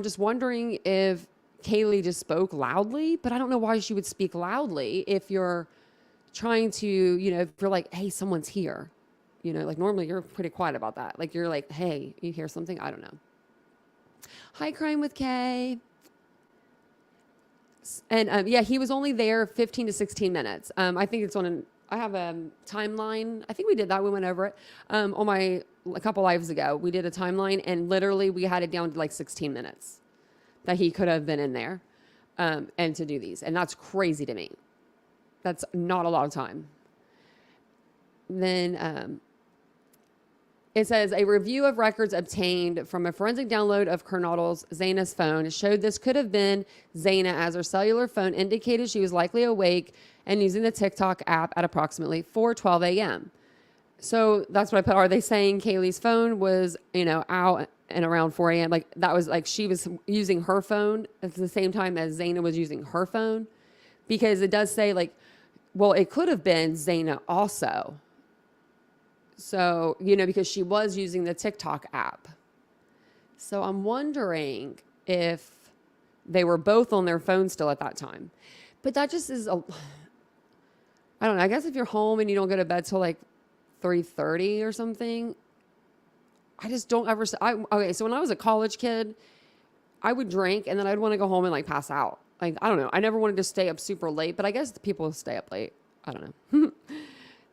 just wondering if Kaylee just spoke loudly, but I don't know why she would speak loudly if you're trying to, if you're like, "Hey, someone's here," like normally you're pretty quiet about that. Like you're like, "Hey, you hear something?" I don't know. Hi, Crime with Kay. And yeah, he was only there 15 to 16 minutes. I think it's I have a timeline. I think we did that. We went over it a couple lives ago. We did a timeline, and literally we had it down to like 16 minutes that he could have been in there and to do these. And that's crazy to me. That's not a lot of time. Then it says a review of records obtained from a forensic download of Kernodle's Zaina's phone showed this could have been Zaina, as her cellular phone indicated she was likely awake and using the TikTok app at approximately 4:12 a.m. So that's what I put. Are they saying Kaylee's phone was, out and around 4 a.m.? Like that was like she was using her phone at the same time as Zaina was using her phone? Because it does say it could have been Zaina also. So, because she was using the TikTok app. So I'm wondering if they were both on their phone still at that time. But that just is I don't know. I guess if you're home and you don't go to bed till like 3:30 or something, I just don't ever. Okay, so when I was a college kid, I would drink and then I'd want to go home and pass out. Like, I don't know. I never wanted to stay up super late, but I guess the people stay up late. I don't know.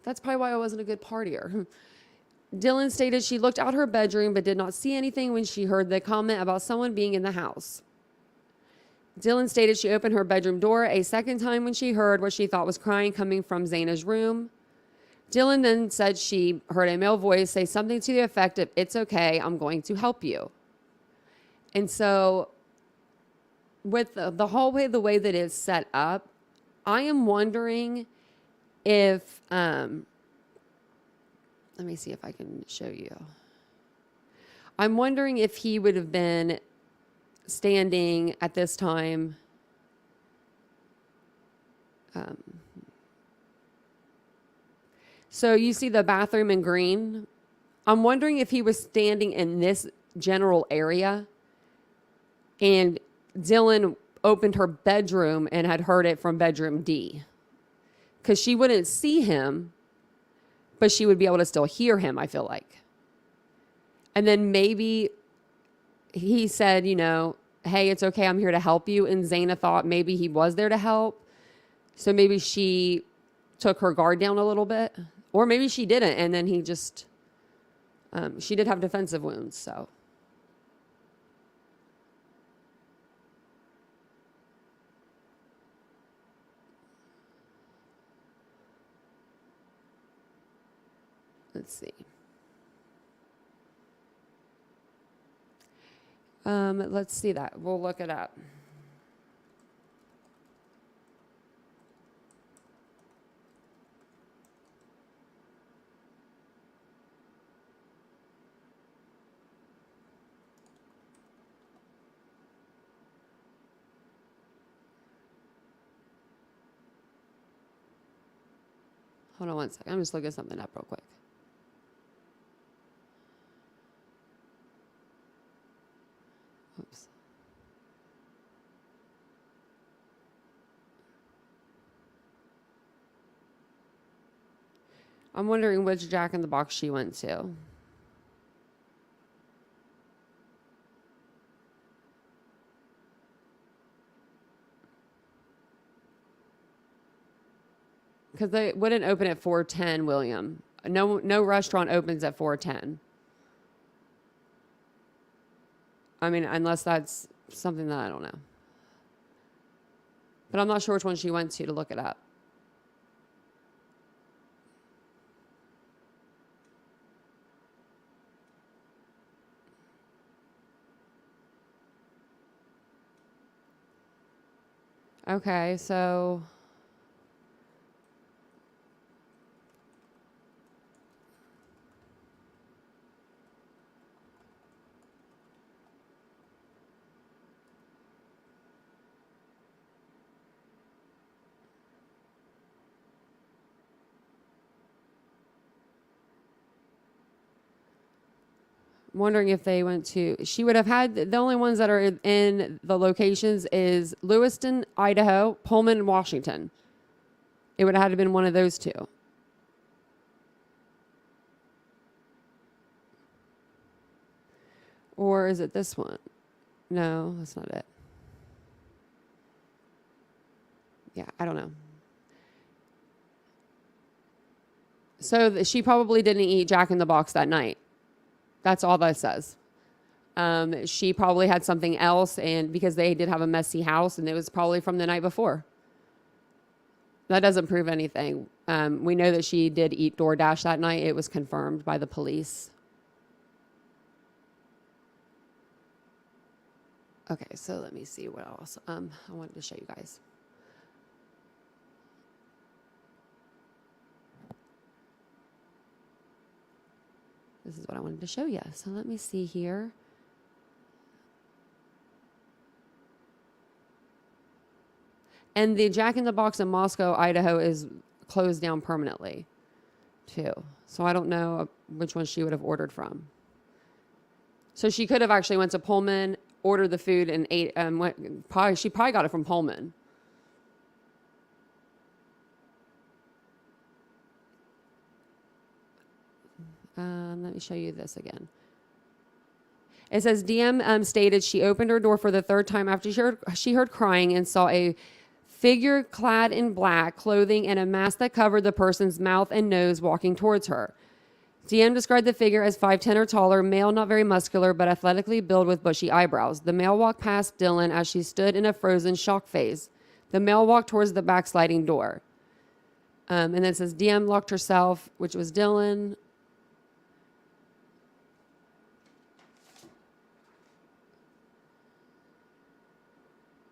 That's probably why I wasn't a good partier. Dylan stated she looked out her bedroom but did not see anything when she heard the comment about someone being in the house. Dylan stated she opened her bedroom door a second time when she heard what she thought was crying coming from Zaina's room. Dylan then said she heard a male voice say something to the effect of, "It's okay, I'm going to help you." And so with the hallway, the way that it's set up, I am wondering if, let me see if I can show you. I'm wondering if he would have been standing at this time. So you see the bathroom in green. I'm wondering if he was standing in this general area and Dylan opened her bedroom and had heard it from bedroom D. Because she wouldn't see him, but she would be able to still hear him, I feel like. And then maybe he said, you know, hey, it's okay, I'm here to help you. And Zaina thought maybe he was there to help. So maybe she took her guard down a little bit. Or maybe she didn't. And then he just, she did have defensive wounds. So. Let's see. Let's see that. We'll look it up. Hold on one second. I'm just looking something up real quick. Oops. I'm wondering which Jack in the Box she went to. Because they wouldn't open at 4:10, William. No restaurant opens at 4:10. I mean, unless that's something that I don't know. But I'm not sure which one she went to look it up. Okay, so I'm wondering if they went to, she would have had, the only ones that are in the locations is Lewiston, Idaho, Pullman, Washington. It would have had to been one of those two. Or is it this one? No, that's not it. Yeah, I don't know. So she probably didn't eat Jack in the Box that night. That's all that says. She probably had something else, and because they did have a messy house, and it was probably from the night before. That doesn't prove anything. We know that she did eat DoorDash that night. It was confirmed by the police. Okay, so let me see what else I wanted to show you guys. This is what I wanted to show you. So let me see here. And the Jack in the Box in Moscow, Idaho is closed down permanently too. So I don't know which one she would have ordered from. So she could have actually went to Pullman, ordered the food, and ate. She probably got it from Pullman. Let me show you this again. It says DM stated she opened her door for the third time after she heard crying and saw a figure clad in black clothing and a mask that covered the person's mouth and nose walking towards her. DM described the figure as 5'10" or taller, male, not very muscular, but athletically built with bushy eyebrows. The male walked past Dylan as she stood in a frozen shock phase. The male walked towards the backsliding door. And then it says DM locked herself, which was Dylan.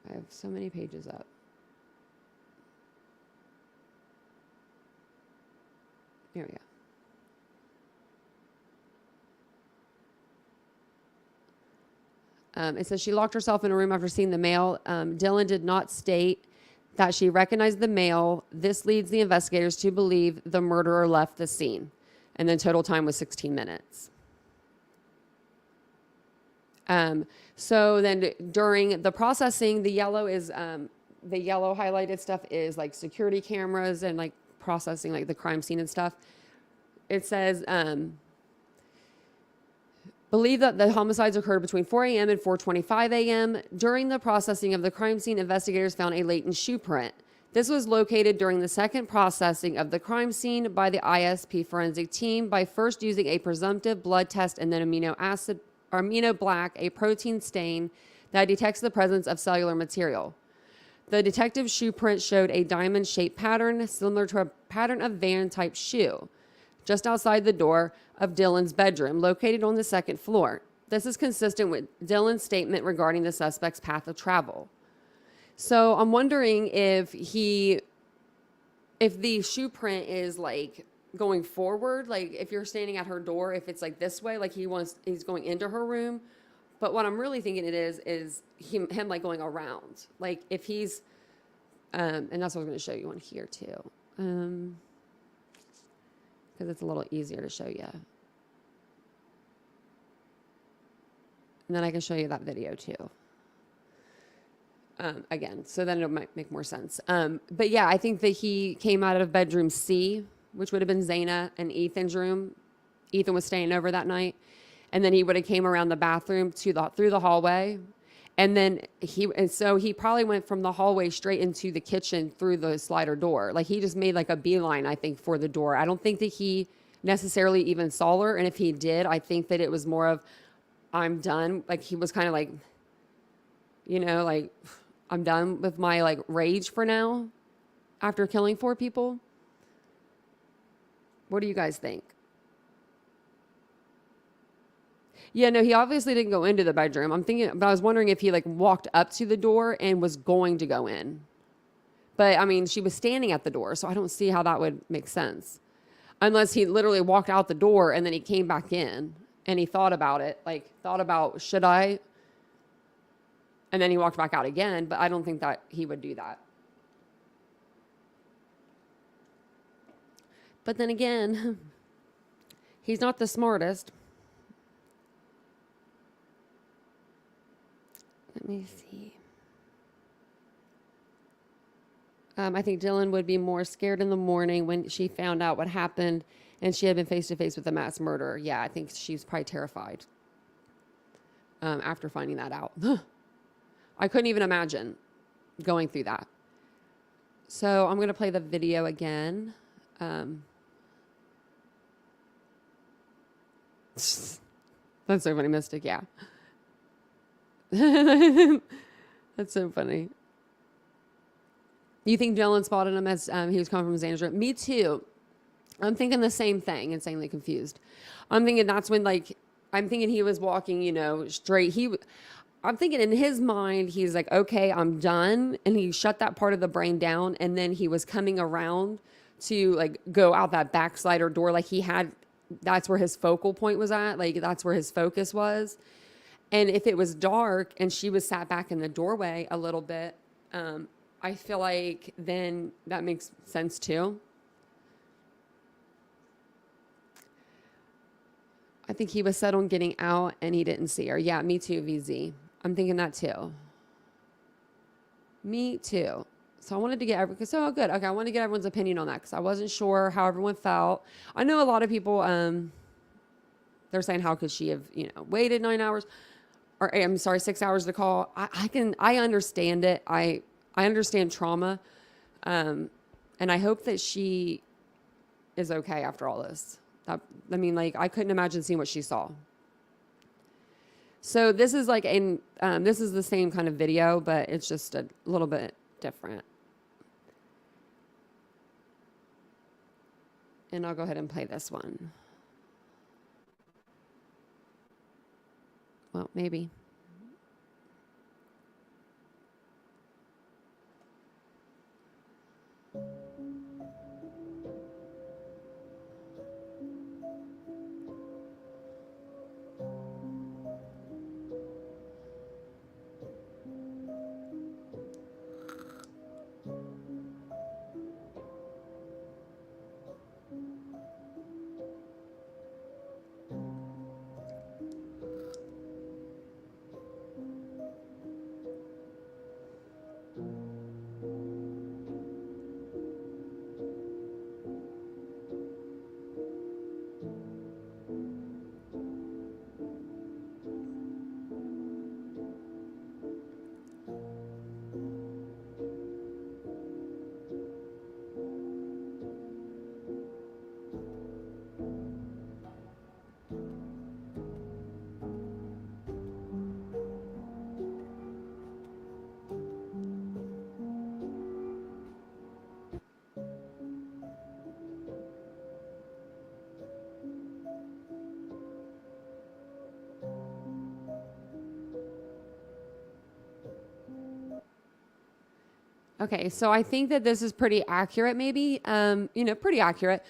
I have so many pages up. Here we go. It says she locked herself in a room after seeing the male. Dylan did not state that she recognized the male. This leads the investigators to believe the murderer left the scene. And then total time was 16 minutes. So then during the processing, the yellow highlighted stuff is like security cameras and like processing like the crime scene and stuff. It says, Believe that the homicides occurred between 4 a.m. and 4:25 a.m. During the processing of the crime scene, investigators found a latent shoe print. This was located during the second processing of the crime scene by the ISP forensic team by first using a presumptive blood test and then amino black, a protein stain that detects the presence of cellular material. The detective's shoe print showed a diamond-shaped pattern similar to a pattern of van-type shoe just outside the door of Dylan's bedroom, located on the second floor. This is consistent with Dylan's statement regarding the suspect's path of travel. So I'm wondering if the shoe print is like going forward, like if you're standing at her door, if it's like this way, like he's going into her room. But what I'm really thinking it is him like going around, like if he's, and that's what I was going to show you on here too. Because it's a little easier to show you. And then I can show you that video too. Again, so then it might make more sense. But yeah, I think that he came out of bedroom C, which would have been Zaina and Ethan's room. Ethan was staying over that night. And then he would have came around the bathroom through the hallway. And then so he probably went from the hallway straight into the kitchen through the slider door. Like he just made like a beeline, I think, for the door. I don't think that he necessarily even saw her. And if he did, I think that it was more of, I'm done. Like he was kind of like, like, I'm done with my like rage for now after killing 4 people. What do you guys think? Yeah, no, he obviously didn't go into the bedroom. But I was wondering if he like walked up to the door and was going to go in. But I mean, she was standing at the door, so I don't see how that would make sense. Unless he literally walked out the door and then he came back in and he thought about it, should I? And then he walked back out again, but I don't think that he would do that. But then again, he's not the smartest. Let me see. I think Dylan would be more scared in the morning when she found out what happened and she had been face to face with a mass murderer. Yeah, I think she's probably terrified after finding that out. I couldn't even imagine going through that. So I'm going to play the video again. That's so funny, Mystic, yeah. That's so funny. You think Dylan spotted him as he was coming from Xander's room? Me too. I'm thinking the same thing, insanely confused. I'm thinking that's when, I'm thinking he was walking, straight. I'm thinking in his mind, he's like, okay, I'm done. And he shut that part of the brain down. And then he was coming around to go out that back slider door. That's where his focal point was at. That's where his focus was. And if it was dark and she was sat back in the doorway a little bit, I feel like then that makes sense too. I think he was set on getting out and he didn't see her. Yeah, me too, VZ. I'm thinking that too. Me too. So I wanted to get good. Okay, I want to get everyone's opinion on that because I wasn't sure how everyone felt. I know a lot of people, they're saying, how could she have, waited 9 hours? Or I'm sorry, 6 hours to call. I understand it. I understand trauma. And I hope that she is okay after all this. I couldn't imagine seeing what she saw. So this is this is the same kind of video, but it's just a little bit different. And I'll go ahead and play this one. Well, maybe. Okay, so I think that this is pretty accurate, maybe, pretty accurate.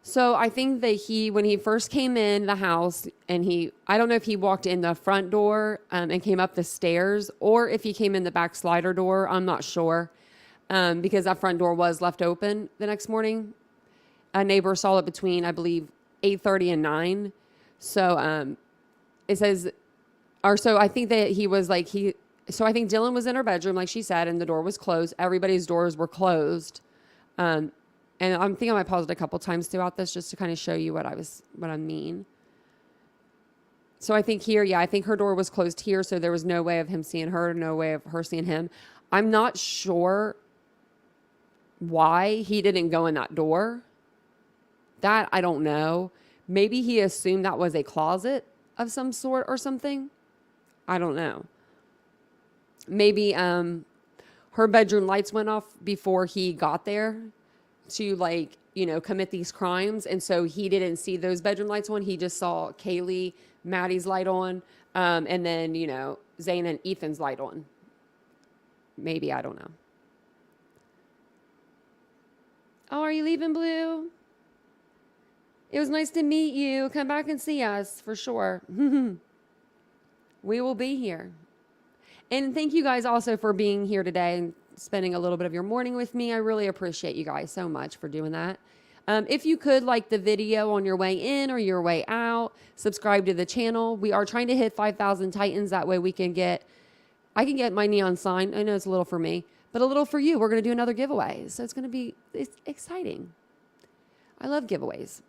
So I think that when he first came in the house, and I don't know if he walked in the front door and came up the stairs, or if he came in the back slider door. I'm not sure, because that front door was left open the next morning. A neighbor saw it between, I believe, 8:30 and 9. So it says, so I think that he was like, so I think Dylan was in her bedroom, like she said, and the door was closed. Everybody's doors were closed. And I think I might pause it a couple times throughout this just to kind of show you what I mean. So I think here, I think her door was closed here. So there was no way of him seeing her, no way of her seeing him. I'm not sure why he didn't go in that door. That I don't know. Maybe he assumed that was a closet of some sort or something. I don't know. Maybe her bedroom lights went off before he got there to commit these crimes. And so he didn't see those bedroom lights on. He just saw Kaylee, Maddie's light on, and then, Zane and Ethan's light on. Maybe, I don't know. Oh, are you leaving, Blue? It was nice to meet you. Come back and see us for sure. We will be here. And thank you guys also for being here today and spending a little bit of your morning with me. I really appreciate you guys so much for doing that. If you could like the video on your way in or your way out, subscribe to the channel. We are trying to hit 5,000 Titans. That way I can get my neon sign. I know it's a little for me, but a little for you. We're going to do another giveaway. So it's exciting. I love giveaways.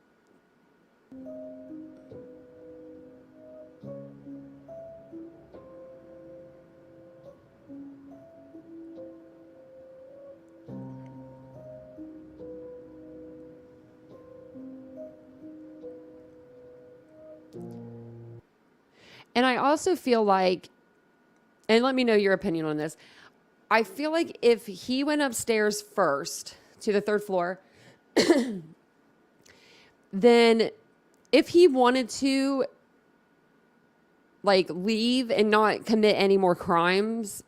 And I also feel like, and let me know your opinion on this, I feel like if he went upstairs first to the 3rd floor, then if he wanted to leave and not commit any more crimes,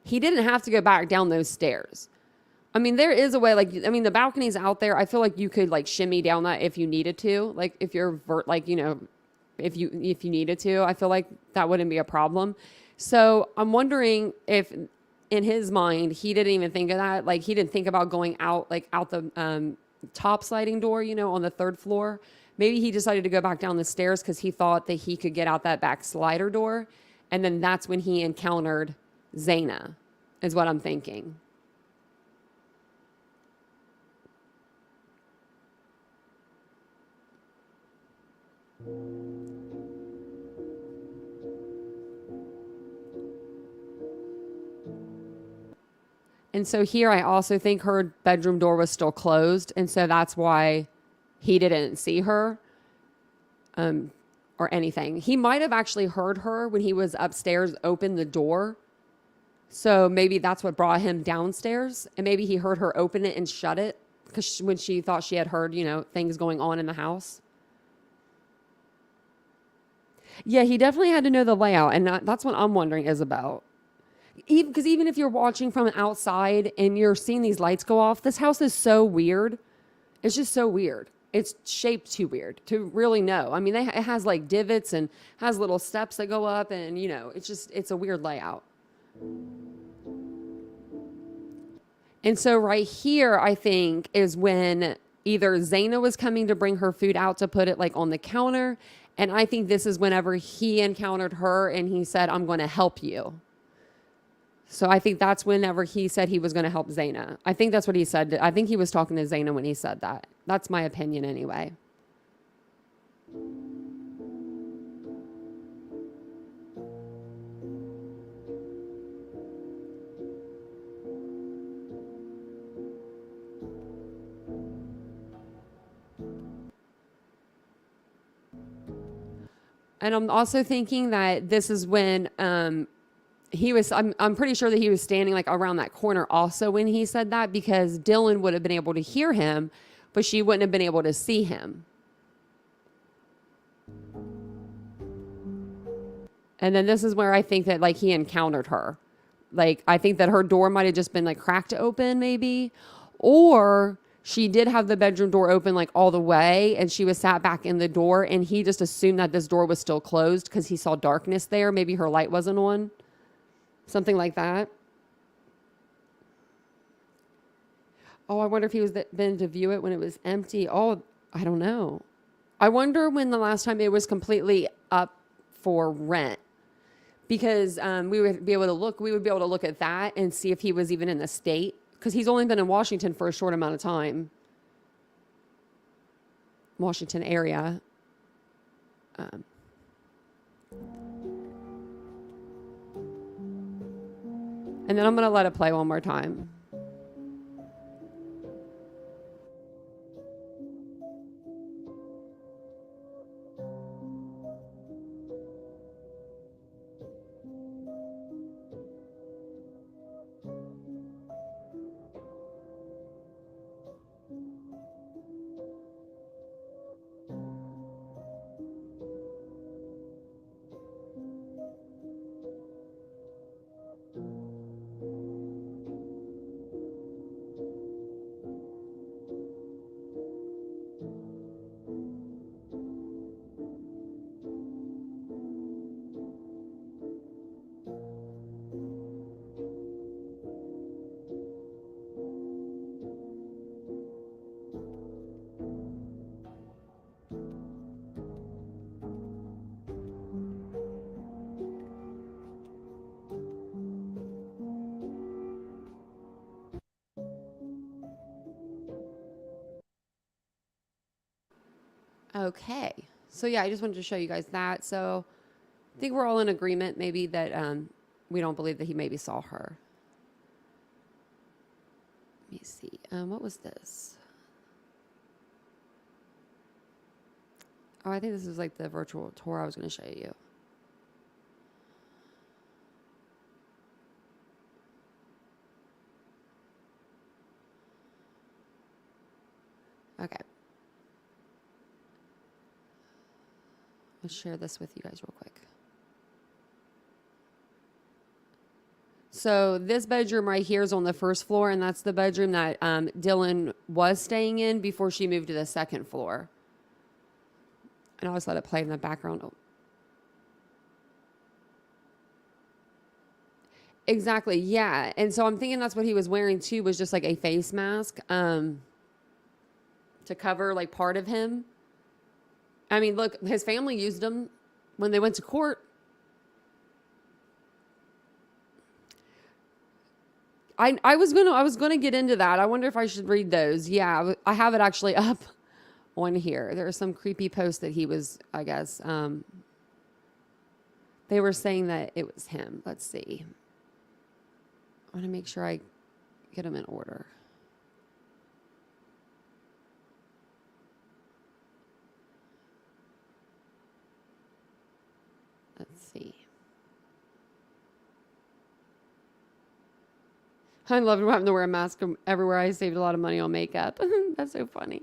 he didn't have to go back down those stairs. I mean, there is a way, the balcony's out there. I feel like you could shimmy down that if you needed to, if you're if you needed to. I feel like that wouldn't be a problem. So I'm wondering if in his mind, he didn't even think of that. He didn't think about going out, out the top sliding door, on the 3rd floor. Maybe he decided to go back down the stairs because he thought that he could get out that back slider door. And then that's when he encountered Zaina, is what I'm thinking. And so here I also think her bedroom door was still closed. And so that's why he didn't see her or anything. He might have actually heard her when he was upstairs open the door. So maybe that's what brought him downstairs. And maybe he heard her open it and shut it because when she thought she had heard, things going on in the house. Yeah, he definitely had to know the layout. And that's what I'm wondering, Isabel. Because even if you're watching from outside and you're seeing these lights go off, this house is so weird. It's just so weird. It's shaped too weird to really know. I mean, it has divots and has little steps that go up and, it's a weird layout. And so right here, I think, is when either Zaina was coming to bring her food out to put it on the counter. And I think this is whenever he encountered her and he said, I'm going to help you. So I think that's whenever he said he was going to help Zaina. I think that's what he said. I think he was talking to Zaina when he said that. That's my opinion anyway. And I'm also thinking that this is when he was, I'm pretty sure that he was standing around that corner also when he said that, because Dylan would have been able to hear him, but she wouldn't have been able to see him. And then this is where I think that he encountered her. like, I think that her door might have just been like cracked open maybe, or she did have the bedroom door open like all the way and she was sat back in the door and he just assumed that this door was still closed because he saw darkness there. Maybe her light wasn't on, something like that. Oh, I wonder if he was been to view it when it was empty. Oh, I don't know. I wonder when the last time it was completely up for rent, because we would be able to look at that and see if he was even in the state, because he's only been in Washington for a short amount of time. Washington area. And then I'm going to let it play one more time. Okay. So yeah, I just wanted to show you guys that. So I think we're all in agreement maybe that we don't believe that he maybe saw her. Let me see. What was this? Oh, I think this is like the virtual tour I was going to show you. Okay. Let's share this with you guys real quick. So this bedroom right here is on the first floor, and that's the bedroom that Dylan was staying in before she moved to the second floor. And I'll just let it play in the background. Oh. Exactly, yeah. And so I'm thinking that's what he was wearing too, was just like a face mask to cover like part of him. I mean, look, his family used them when they went to court. I was gonna get into that. I wonder if I should read those. Yeah, I have it actually up on here. There are some creepy posts that he was, I guess, they were saying that it was him. Let's see. I want to make sure I get them in order. Let's see. I love having to wear a mask everywhere. I saved a lot of money on makeup. That's so funny.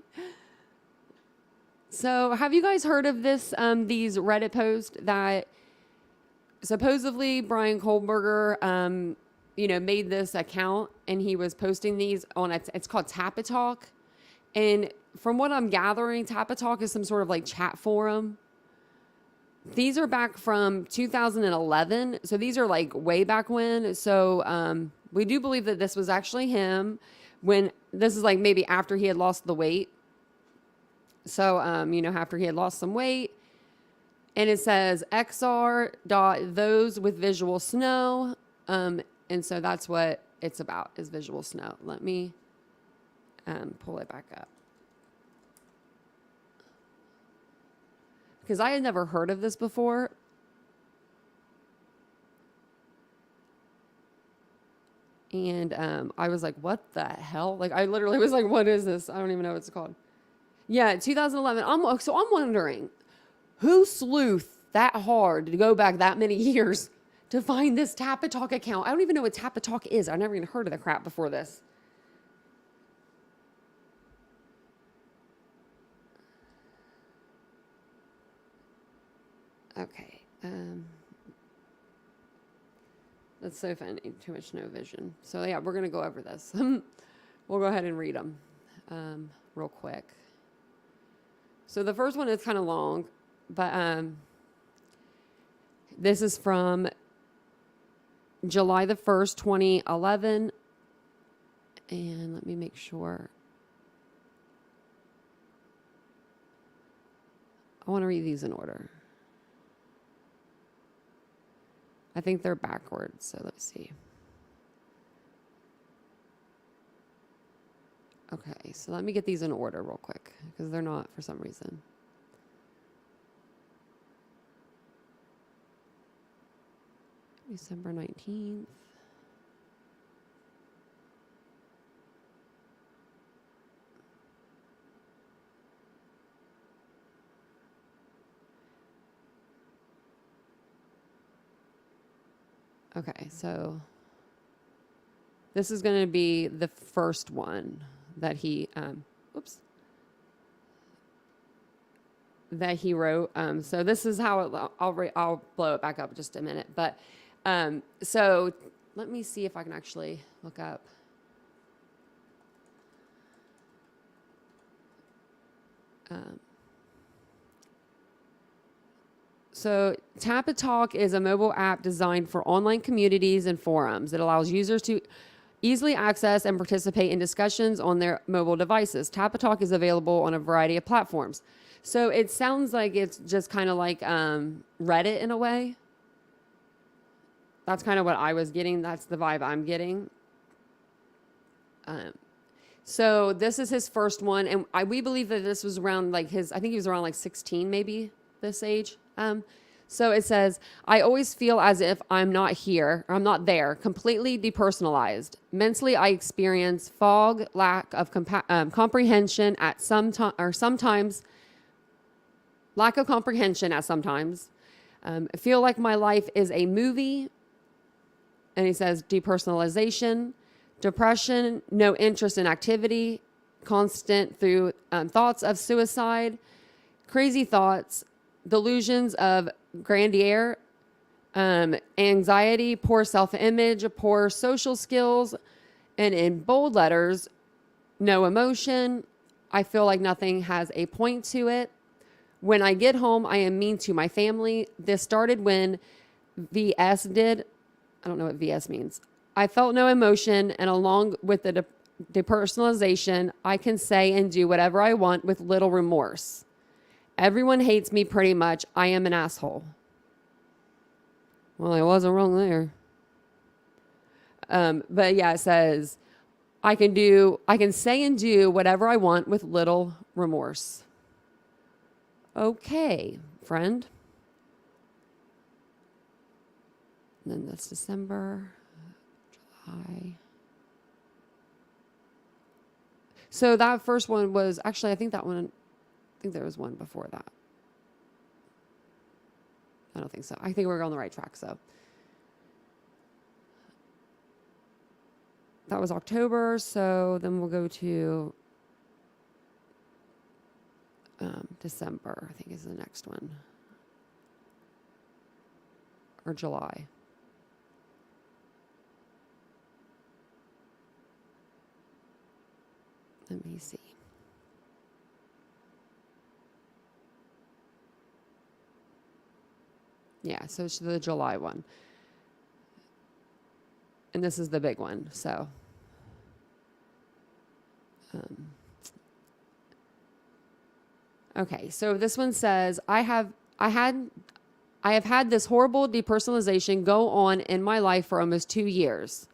So have you guys heard of this, these Reddit posts that supposedly Bryan Kohberger, made this account and he was posting these on, it's called Tapatalk. And from what I'm gathering, Tapatalk is some sort of like chat forum. These are back from 2011. So these are like way back when. So we do believe that this was actually him when this is like maybe after he had lost the weight. So, after he had lost some weight. And it says xr.those with visual snow. And so that's what it's about, is visual snow. Let me pull it back up. Because I had never heard of this before. And I was like, what the hell? Like, I literally was like, what is this? I don't even know what it's called. Yeah, 2011. I'm wondering, who sleuthed that hard to go back that many years to find this Tapatalk account? I don't even know what Tapatalk is. I've never even heard of the crap before this. Okay. That's so funny. Too much no vision. So yeah, we're going to go over this. We'll go ahead and read them real quick. So the first one is kind of long, but this is from July the 1st, 2011. And let me make sure. I want to read these in order. I think they're backwards, so let's see. Okay, so let me get these in order real quick, because they're not for some reason. December 19th. Okay, so this is going to be the first one that he, that he wrote. So this is how I'll blow it back up in just a minute. But so let me see if I can actually look up. So Tap-A-Talk is a mobile app designed for online communities and forums. It allows users to easily access and participate in discussions on their mobile devices. Tap-A-Talk is available on a variety of platforms. So it sounds like it's just kind of like Reddit in a way. That's kind of what I was getting. That's the vibe I'm getting. So this is his first one. And we believe that this was around like I think he was around like 16 maybe, this age. So it says, I always feel as if I'm not here, or I'm not there, completely depersonalized. Mentally, I experience fog, lack of comprehension at sometimes, lack of comprehension at sometimes. I feel like my life is a movie. And he says depersonalization, depression, no interest in activity, constant through thoughts of suicide, crazy thoughts, delusions of grandeur, anxiety, poor self-image, poor social skills, and in bold letters, no emotion. I feel like nothing has a point to it. When I get home, I am mean to my family. This started when VS did. I don't know what VS means. I felt no emotion, and along with the depersonalization, I can say and do whatever I want with little remorse. Everyone hates me pretty much. I am an asshole. Well, I wasn't wrong there. But yeah, it says, I can say and do whatever I want with little remorse. Okay, friend. And then that's December, July. So that first one was actually, I think there was one before that. I don't think so. I think we're on the right track. So that was October. So then we'll go to December, I think is the next one. Or July. Let me see. Yeah, so it's the July one. And this is the big one, so. Okay, so this one says, I have had this horrible depersonalization go on in my life for almost 2 years.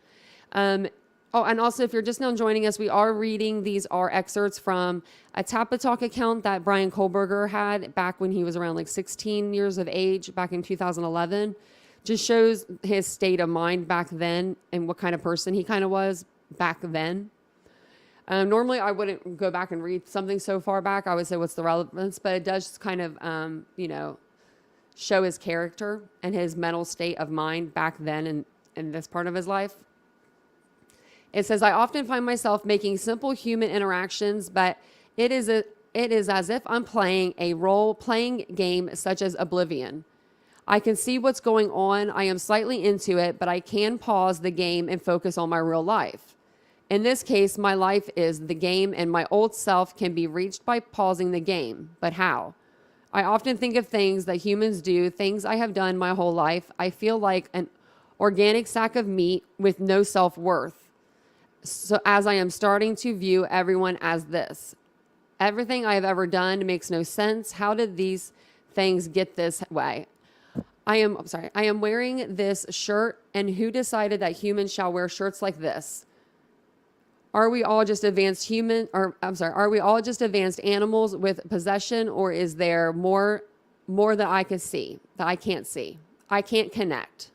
Oh, and also, if you're just now joining us, we are reading, these are excerpts from a Tap-A-Talk account that Bryan Kohberger had back when he was around like 16 years of age, back in 2011. Just shows his state of mind back then and what kind of person he kind of was back then. Normally, I wouldn't go back and read something so far back. I would say, what's the relevance? But it does kind of, show his character and his mental state of mind back then in this part of his life. It says, I often find myself making simple human interactions, but it is as if I'm playing a role-playing game such as Oblivion. I can see what's going on. I am slightly into it, but I can pause the game and focus on my real life. In this case, my life is the game, and my old self can be reached by pausing the game. But how? I often think of things that humans do, things I have done my whole life. I feel like an organic sack of meat with no self-worth. So as I am starting to view everyone as this. Everything I have ever done makes no sense. How did these things get this way? I am wearing this shirt, and who decided that humans shall wear shirts like this? Are we all just advanced are we all just advanced animals with possession, or is there more that I can see, that I can't see? I can't connect.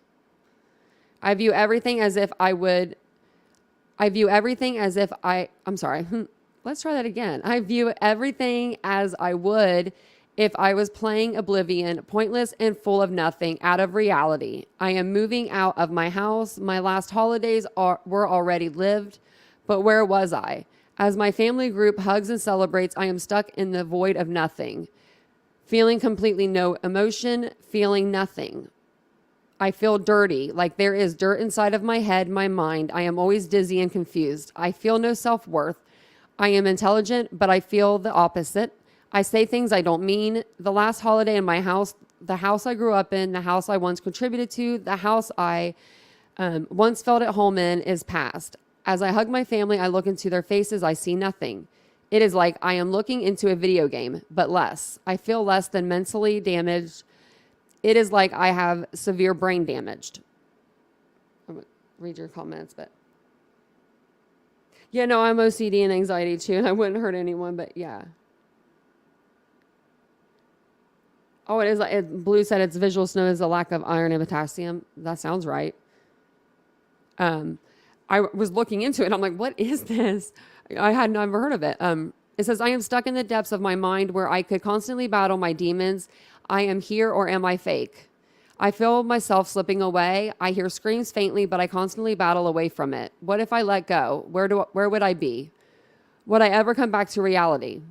I view everything as if let's try that again. I view everything as I would if I was playing Oblivion, pointless and full of nothing, out of reality. I am moving out of my house. My last holidays were already lived, but where was I? As my family group hugs and celebrates, I am stuck in the void of nothing, feeling completely no emotion, feeling nothing. I feel dirty, like there is dirt inside of my head, my mind. I am always dizzy and confused. I feel no self-worth. I am intelligent, but I feel the opposite. I say things I don't mean. The last holiday in my house, the house I grew up in, the house I once contributed to, the house I once felt at home in is past. As I hug my family, I look into their faces. I see nothing. It is like I am looking into a video game, but less. I feel less than mentally damaged. It is like I have severe brain damage. I'm going to read your comments, but yeah, no, I'm OCD and anxiety too, and I wouldn't hurt anyone, but yeah. Oh, it is. Blue said it's visual snow is a lack of iron and potassium. That sounds right. I was looking into it. I'm like, what is this? I had never heard of it. It says, I am stuck in the depths of my mind where I could constantly battle my demons. I am here, or am I fake? I feel myself slipping away. I hear screams faintly, but I constantly battle away from it. What if I let go? Where would I be? Would I ever come back to reality?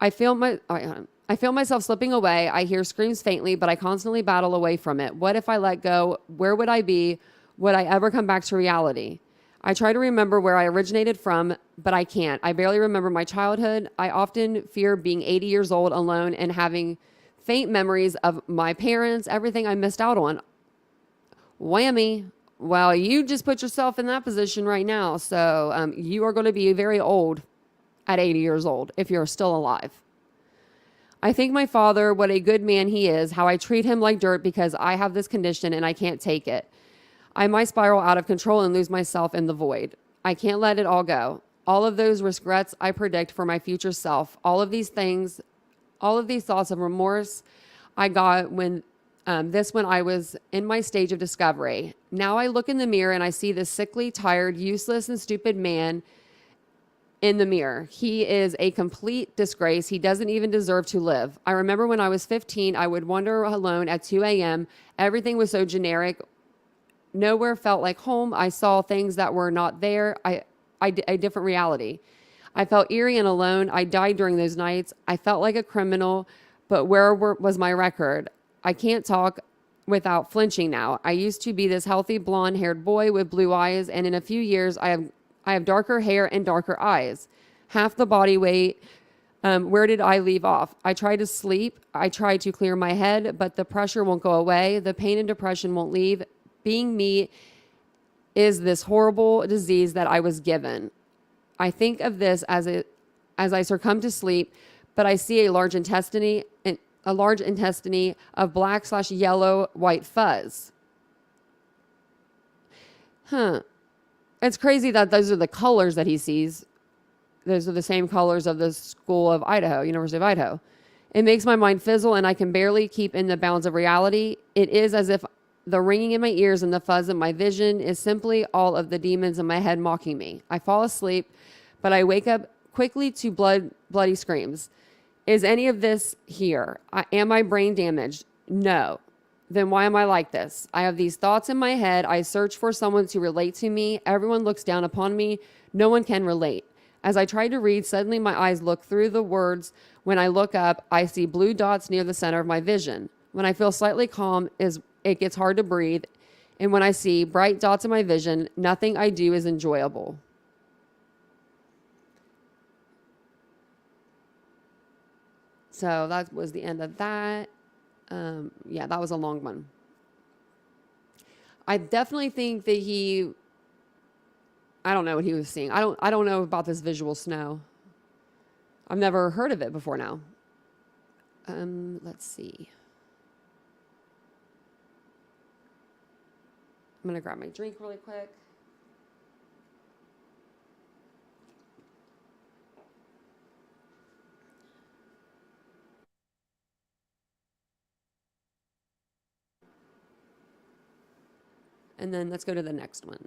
I feel myself slipping away. I hear screams faintly, but I constantly battle away from it. What if I let go? Where would I be? Would I ever come back to reality? I try to remember where I originated from, but I can't. I barely remember my childhood. I often fear being 80 years old alone and having faint memories of my parents, everything I missed out on. Whammy. Well, you just put yourself in that position right now. So you are going to be very old at 80 years old if you're still alive. I thank my father, what a good man he is, how I treat him like dirt because I have this condition and I can't take it. I might spiral out of control and lose myself in the void. I can't let it all go. All of those regrets I predict for my future self, all of these thoughts of remorse I got when I was in my stage of discovery. Now I look in the mirror and I see this sickly, tired, useless, and stupid man in the mirror. He is a complete disgrace. He doesn't even deserve to live. I remember when I was 15, I would wander alone at 2 a.m. Everything was so generic. Nowhere felt like home. I saw things that were not there. A different reality. I felt eerie and alone. I died during those nights. I felt like a criminal, but where was my record? I can't talk without flinching now. I used to be this healthy blonde-haired boy with blue eyes, and in a few years, I have darker hair and darker eyes. Half the body weight. Where did I leave off? I try to sleep. I try to clear my head, but the pressure won't go away. The pain and depression won't leave. Being me is this horrible disease that I was given. I think of this as I succumb to sleep, but I see a large intestine of black/yellow white fuzz. It's crazy that those are the colors that he sees. Those are the same colors of the school of Idaho, University of Idaho. It makes my mind fizzle and I can barely keep in the bounds of reality. It is as if the ringing in my ears and the fuzz in my vision is simply all of the demons in my head mocking me. I fall asleep, but I wake up quickly to bloody screams. Is any of this here? Am I brain damaged? No. Then why am I like this? I have these thoughts in my head. I search for someone to relate to me. Everyone looks down upon me. No one can relate. As I try to read, suddenly my eyes look through the words. When I look up, I see blue dots near the center of my vision. When I feel slightly calm, it gets hard to breathe. And when I see bright dots in my vision, nothing I do is enjoyable. So that was the end of that. Yeah, that was a long one. I definitely think that I don't know what he was seeing. I don't know about this visual snow. I've never heard of it before now. Let's see. I'm going to grab my drink really quick. And then let's go to the next one.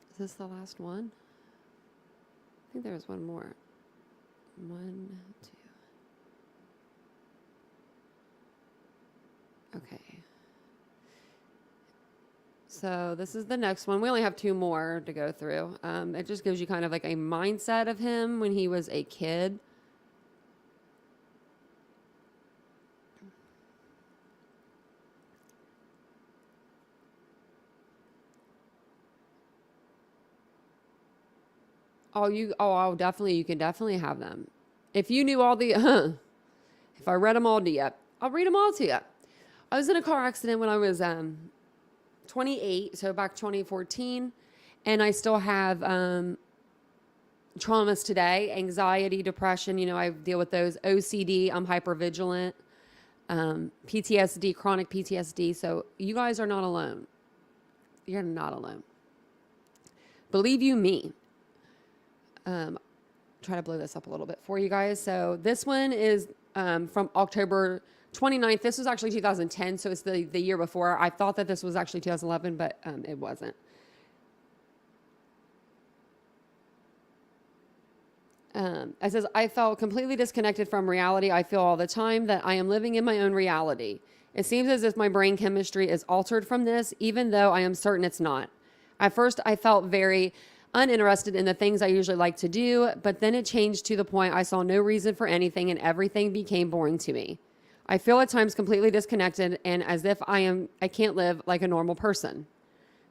Is this the last one? I think there was one more. 1, 2. Okay. So this is the next one. We only have 2 more to go through. It just gives you kind of like a mindset of him when he was a kid. You can definitely have them. If you knew all the, if I read them all to you, I'll read them all to you. I was in a car accident when I was 28, so back 2014, and I still have traumas today, anxiety, depression. I deal with those. OCD, I'm hypervigilant. PTSD, chronic PTSD. So you guys are not alone. You're not alone. Believe you me. Try to blow this up a little bit for you guys. So this one is from October 29th. This was actually 2010, so it's the year before. I thought that this was actually 2011, but it wasn't. It says, I felt completely disconnected from reality. I feel all the time that I am living in my own reality. It seems as if my brain chemistry is altered from this, even though I am certain it's not. At first, I felt very uninterested in the things I usually like to do, but then it changed to the point I saw no reason for anything and everything became boring to me. I feel at times completely disconnected and as if I can't live like a normal person.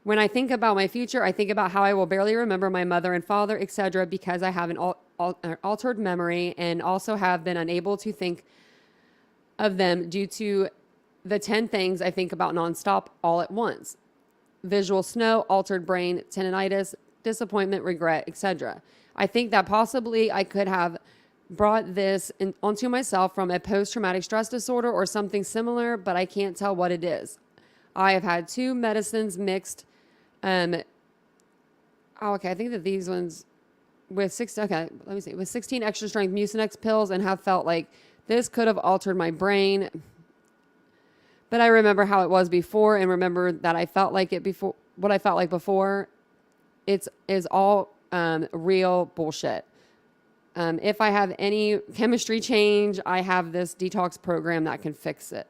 When I think about my future, I think about how I will barely remember my mother and father, etc., because I have an altered memory and also have been unable to think of them due to the 10 things I think about nonstop all at once. Visual snow, altered brain, tendinitis, disappointment, regret, etc. I think that possibly I could have brought this onto myself from a post-traumatic stress disorder or something similar, but I can't tell what it is. I have had 2 medicines mixed. I think that these ones with 16 extra strength Mucinex pills and have felt like this could have altered my brain. But I remember how it was before and remember that I felt like it before, what I felt like before. Is all real bullshit. If I have any chemistry change, I have this detox program that can fix it.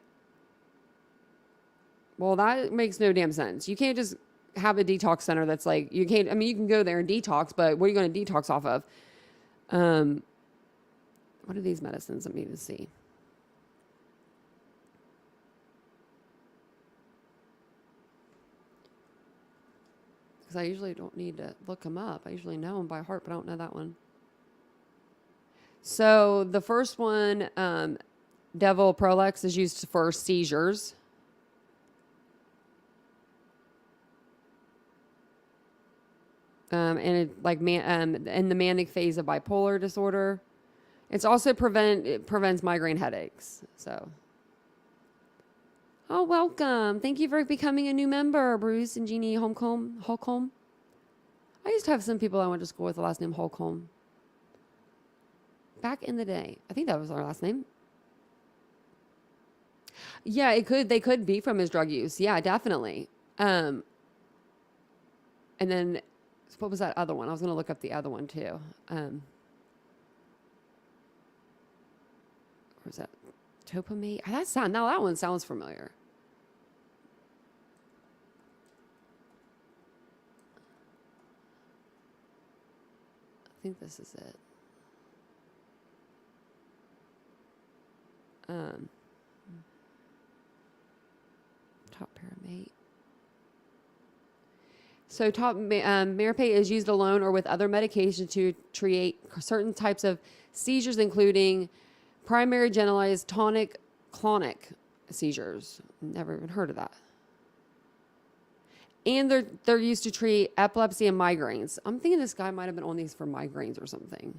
Well, that makes no damn sense. You can't just have a detox center that's like, you can go there and detox, but what are you going to detox off of? What are these medicines? Let me just see. Because I usually don't need to look them up. I usually know them by heart, but I don't know that one. So the first one, Devil Prolex, is used for seizures. And in the manic phase of bipolar disorder. It prevents migraine headaches. So, oh, welcome! Thank you for becoming a new member, Bruce and Jeannie Holcomb. I used to have some people I went to school with the last name Holcomb. Back in the day, I think that was our last name. Yeah, they could be from his drug use. Yeah, definitely. And then, what was that other one? I was going to look up the other one too. Where's that? Topamate? That one sounds familiar. think this is it. Top paramate. So Maripate is used alone or with other medication to treat certain types of seizures, including primary generalized tonic-clonic seizures. Never even heard of that. And they're used to treat epilepsy and migraines. I'm thinking this guy might have been on these for migraines or something.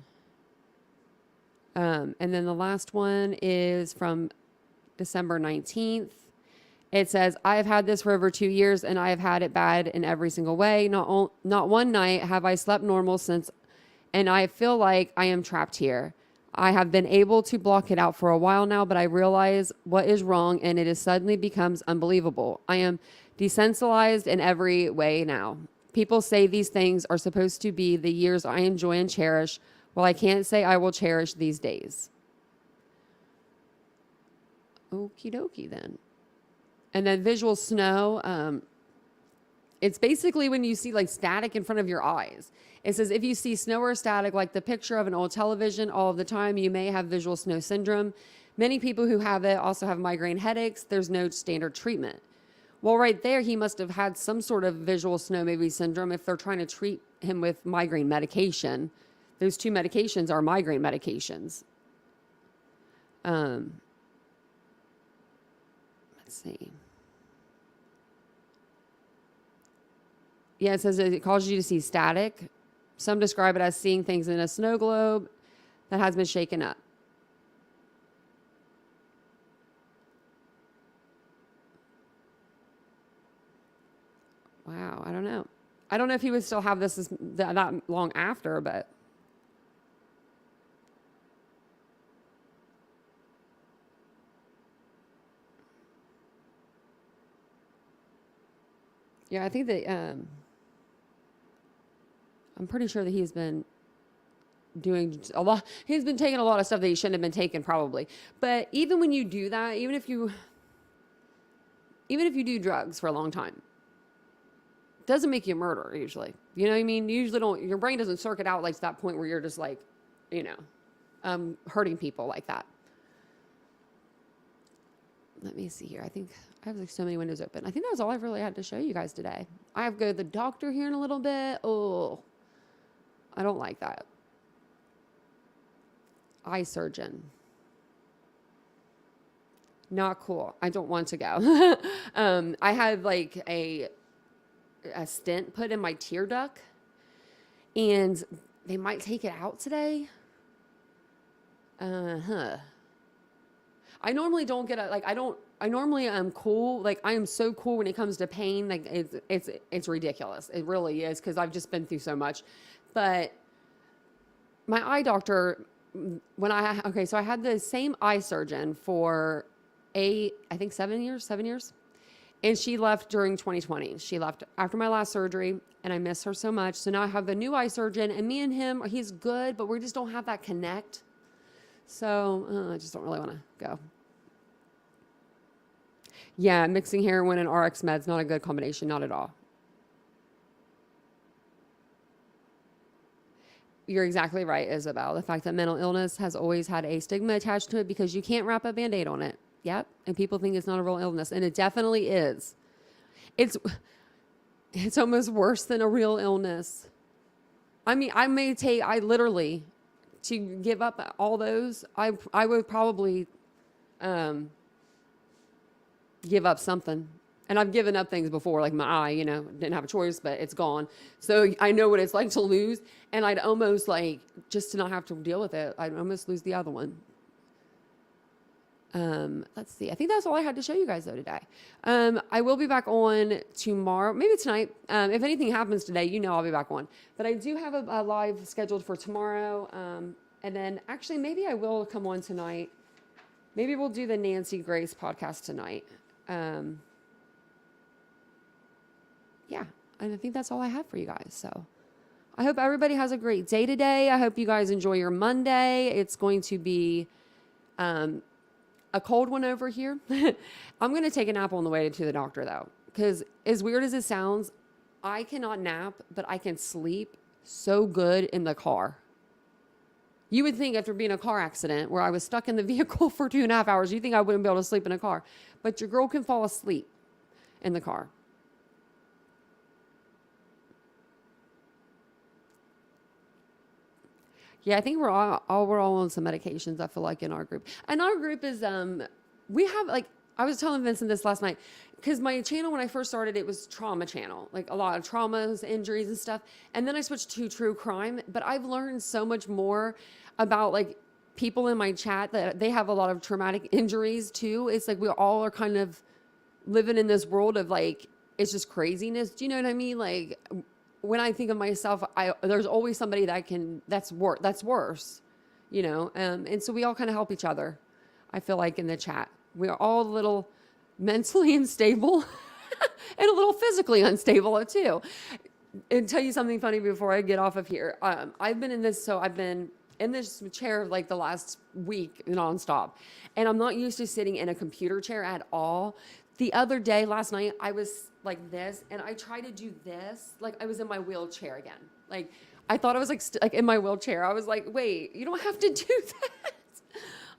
And then the last one is from December 19th. It says, I have had this for over 2 years and I have had it bad in every single way. Not one night have I slept normal since, and I feel like I am trapped here. I have been able to block it out for a while now, but I realize what is wrong and it is suddenly becomes unbelievable. I am desensitized in every way now. People say these things are supposed to be the years I enjoy and cherish. Well, I can't say I will cherish these days. Okie dokie then. And then visual snow, it's basically when you see like static in front of your eyes. It says if you see snow or static like the picture of an old television all of the time, you may have visual snow syndrome. Many people who have it also have migraine headaches. There's no standard treatment. Well, right there, he must have had some sort of visual snow maybe syndrome if they're trying to treat him with migraine medication. Those two medications are migraine medications. Let's see. Yeah, it says it causes you to see static. Some describe it as seeing things in a snow globe that has been shaken up. Wow, I don't know. I don't know if he would still have this that long after, but... Yeah, I think that I'm pretty sure that he's been doing a lot. He's been taking a lot of stuff that he shouldn't have been taking, probably. But even when you do that, even if you do drugs for a long time, it doesn't make you a murderer usually. You know what I mean? You usually don't. Your brain doesn't circuit out like to that point where you're just like, hurting people like that. Let me see here. I think I have like so many windows open. I think that was all I really had to show you guys today. I have to go to the doctor here in a little bit. Oh, I don't like that. Eye surgeon. Not cool. I don't want to go. I had like a stent put in my tear duct and they might take it out today. I normally don't get I normally am cool. Like I am so cool when it comes to pain. Like it's ridiculous. It really is. 'Cause I've just been through so much, but my eye doctor, so I had the same eye surgeon for I think 7 years, and she left during 2020. She left after my last surgery and I miss her so much. So now I have a new eye surgeon and me and him, he's good, but we just don't have that connect. So I just don't really want to go. Yeah, mixing heroin and RX meds, not a good combination, not at all. You're exactly right, Isabel. The fact that mental illness has always had a stigma attached to it because you can't wrap a Band-Aid on it. Yep, and people think it's not a real illness, and it definitely is. It's almost worse than a real illness. I mean, I literally, to give up all those, I would probably give up something. And I've given up things before, like my eye, didn't have a choice, but it's gone. So I know what it's like to lose. And I'd almost just to not have to deal with it, I'd almost lose the other one. Let's see. I think that's all I had to show you guys though today. I will be back on tomorrow, maybe tonight. If anything happens today, I'll be back on. But I do have a live scheduled for tomorrow. And then actually maybe I will come on tonight. Maybe we'll do the Nancy Grace podcast tonight. Yeah, and I think that's all I have for you guys. So I hope everybody has a great day today. I hope you guys enjoy your Monday. It's going to be a cold one over here. I'm going to take a nap on the way to the doctor, though, because as weird as it sounds, I cannot nap, but I can sleep so good in the car. You would think after being in a car accident where I was stuck in the vehicle for 2.5 hours, you think I wouldn't be able to sleep in a car. But your girl can fall asleep in the car. Yeah, I think we're all on some medications, I feel like, in our group. And our group is we have, like, I was telling Vincent this last night, because my channel, when I first started, it was trauma channel, like a lot of traumas, injuries and stuff. And then I switched to true crime, but I've learned so much more about, like, people in my chat that they have a lot of traumatic injuries too. It's like we all are kind of living in this world of, like, it's just craziness. Do you know what I mean? Like, when I think of myself, there's always somebody that's worse, you know? And so we all kind of help each other. I feel like in the chat, we're all a little mentally unstable and a little physically unstable too. And tell you something funny before I get off of here. I've been in this chair like the last week nonstop, and I'm not used to sitting in a computer chair at all. The other day, last night, I was like this, and I tried to do this, like I was in my wheelchair again. Like, I thought I was like in my wheelchair. I was like, wait, you don't have to do that.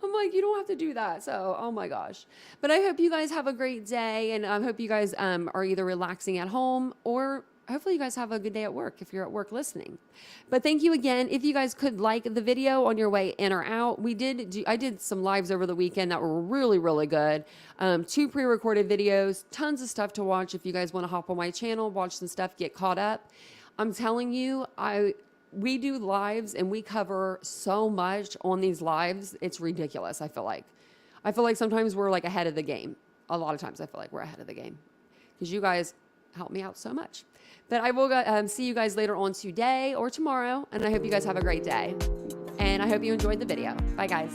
I'm like, you don't have to do that. So, oh my gosh. But I hope you guys have a great day, and I hope you guys are either relaxing at home, or hopefully you guys have a good day at work if you're at work listening. But thank you again. If you guys could like the video on your way in or out, I did some lives over the weekend that were really, really good. 2 pre-recorded videos, tons of stuff to watch if you guys want to hop on my channel, watch some stuff, get caught up. I'm telling you, we do lives and we cover so much on these lives. It's ridiculous. I feel like sometimes we're like ahead of the game. A lot of times I feel like we're ahead of the game because you guys help me out so much. But I will see you guys later on today or tomorrow. And I hope you guys have a great day. And I hope you enjoyed the video. Bye, guys.